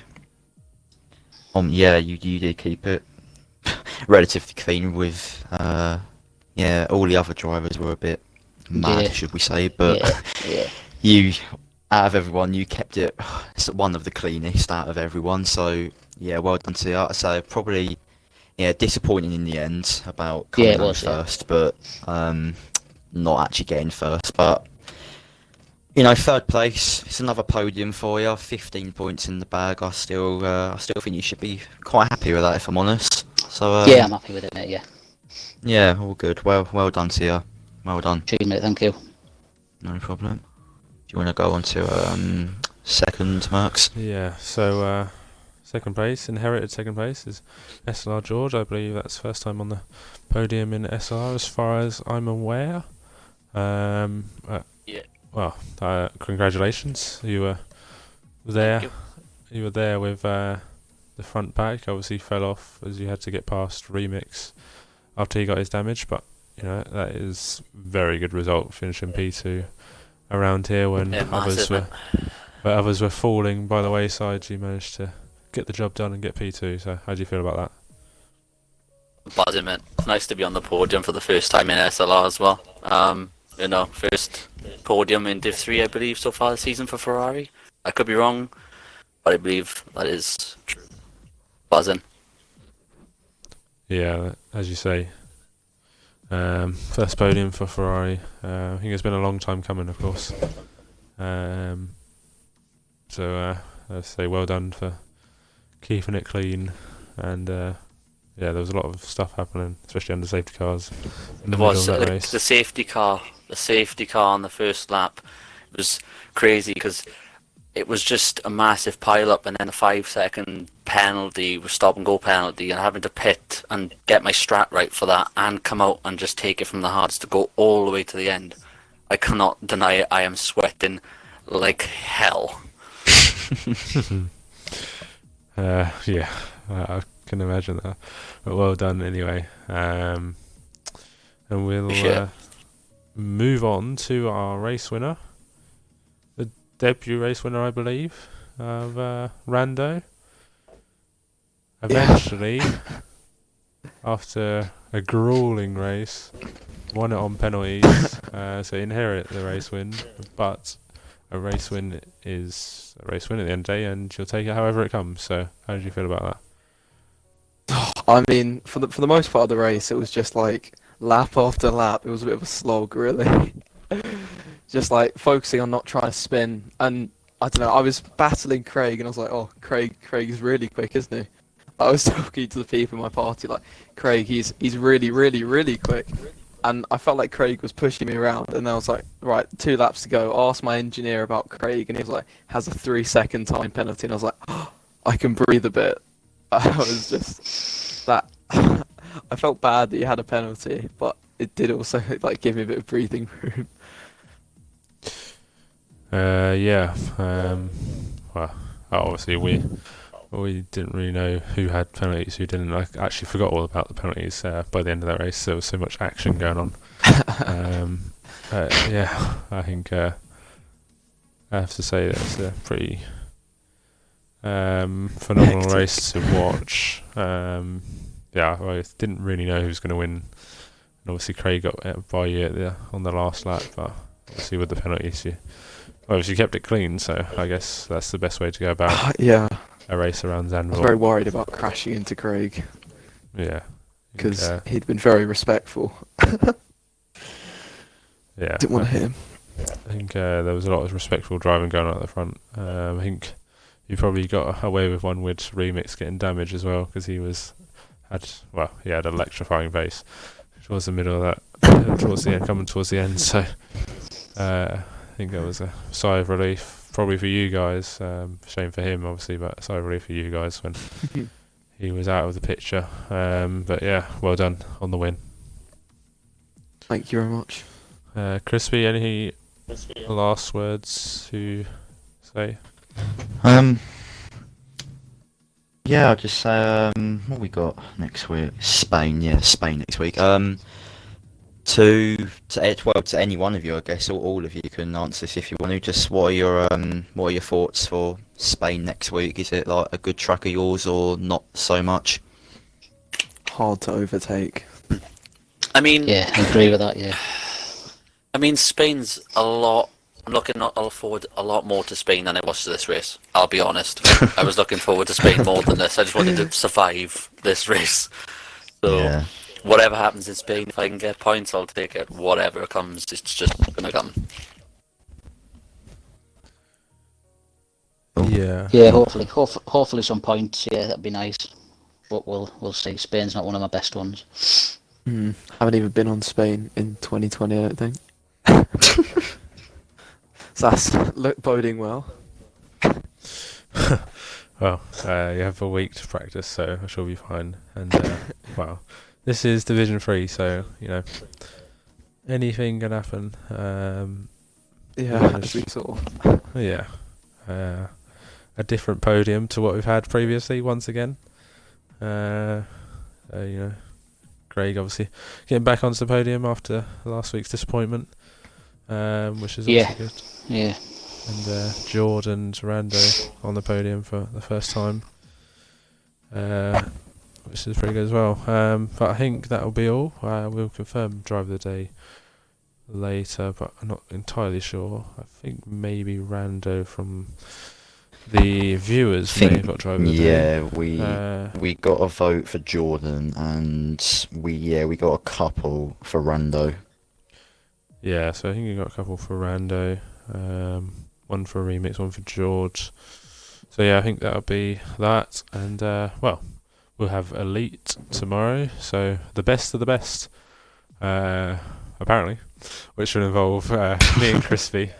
you did keep it relatively clean with, all the other drivers were a bit mad, should we say, but you, out of everyone, you kept it one of the cleanest out of everyone, so yeah, well done to you. So probably, disappointing in the end about coming down first, but not actually getting first, but third place, it's another podium for you, 15 points in the bag. I still think you should be quite happy with that, if I'm honest. So I'm happy with it, mate. Yeah, all good. Well done to you. Well done. Cheers, mate. Thank you. No problem. Do you want to go on to second, Max? Yeah. So second place, inherited second place is SLR George. I believe that's first time on the podium in SLR, as far as I'm aware. Well, congratulations. You were there. You were there with the front pack. Obviously fell off as you had to get past Remix after he got his damage, but that is very good result, finishing P2 around here when others were falling by the wayside. You managed to get the job done and get P2. So how do you feel about that? Buzzing, man. It's nice to be on the podium for the first time in SLR as well. First podium in Div 3, I believe, so far this season for Ferrari. I could be wrong, but I believe that is true. Buzzing. Yeah, as you say, first podium for Ferrari. I think it's been a long time coming, of course. So I'd say well done for keeping it clean, and there was a lot of stuff happening, especially under safety cars. It was the safety car on the first lap. It was crazy because it was just a massive pile-up, and then a 5-second penalty, stop-and-go penalty, and having to pit and get my strat right for that, and come out and just take it from the hards to go all the way to the end. I cannot deny it. I am sweating like hell. I can imagine that. But well done anyway. And we'll move on to our race winner. The debut race winner, I believe, of Rando. Eventually after a grueling race, won it on penalties, so inherit the race win. But a race win is a race win at the end of the day, and you'll take it however it comes. So, how did you feel about that? I mean, for the most part of the race, it was just like lap after lap. It was a bit of a slog, really. Just like focusing on not trying to spin, and I don't know. I was battling Craig, and I was like, "Oh, Craig is really quick, isn't he?" I was talking to the people in my party, like, "Craig, he's really, really, really quick," and I felt like Craig was pushing me around. And I was like, "Right, 2 laps to go." I asked my engineer about Craig, and he was like, "Has a 3-second time penalty," and I was like, oh, "I can breathe a bit." I was just that. I felt bad that he had a penalty, but it did also like give me a bit of breathing room. Yeah. Well, obviously we didn't really know who had penalties, who didn't. I actually forgot all about the penalties by the end of that race. There was so much action going on. Yeah, I think I have to say that's a pretty phenomenal Hectic. race to watch. Yeah, I didn't really know who was going to win. And obviously Craig got by you on the last lap, but obviously with the penalties, you obviously kept it clean. So I guess that's the best way to go about Yeah, a race around I was Zandvoort. very worried about crashing into Craig Yeah, because he'd been very respectful. yeah, Didn't want to hit him. I think there was a lot of respectful driving going on at the front. I think you probably got away with one with Remix getting damaged as well because he had an electrifying pace towards the middle of that, towards the end, coming towards the end. So I think that was a sigh of relief, probably for you guys. Shame for him, obviously, but a sigh of relief for you guys when he was out of the picture. But yeah, well done on the win. Thank you very much. Crispy, any last words to say? Yeah, I'll just say, what we got next week? Spain next week. To any one of you, I guess, or all of you can answer this if you want to. Just what are your thoughts for Spain next week? Is it like a good track of yours or not so much? Hard to overtake. I mean, Yeah, I agree with that. Yeah. I mean, Spain's a lot. I'm looking forward a lot more to Spain than I was to this race. I'll be honest. I was looking forward to Spain more than this. I just wanted to survive this race. So Yeah. whatever happens in Spain, if I can get points, I'll take it. Whatever comes, it's just gonna come. Yeah. Yeah, hopefully some points. Yeah, that'd be nice. But we'll see. Spain's not one of my best ones. Haven't even been on Spain in 2020, I don't think. So that's boding well. Well, you have a week to practice, so I shall be fine. And well, this is Division 3, so anything can happen. Yeah, as we saw. Yeah, a different podium to what we've had previously. Once again, Craig obviously getting back onto the podium after last week's disappointment, which is also good. Yeah. And Jordan Rando on the podium for the first time, which is pretty good as well. But I think that'll be all. We'll confirm driver of the day later, but I'm not entirely sure. I think maybe Rando from the viewers may have got driver of the day. Yeah, we got a vote for Jordan, and we got a couple for Rando. Yeah, so I think you got a couple for Rando, one for Remix, one for George. So yeah, I think that'll be that. And well, we'll have Elite tomorrow. So the best of the best, apparently, which will involve me and Crispy.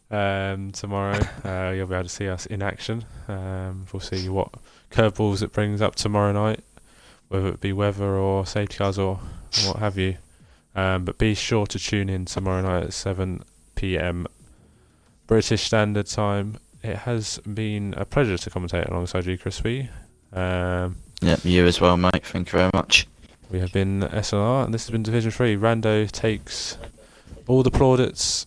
Tomorrow, you'll be able to see us in action. We'll see what curveballs it brings up tomorrow night, whether it be weather or safety cars or what have you. But be sure to tune in tomorrow night at 7 p.m. British Standard Time. It has been a pleasure to commentate alongside you, Crispy. Yep, you as well, mate. Thank you very much. We have been SLR, and this has been Division 3. Rando takes all the plaudits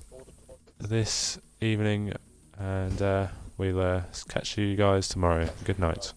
this evening, and we'll catch you guys tomorrow. Good night.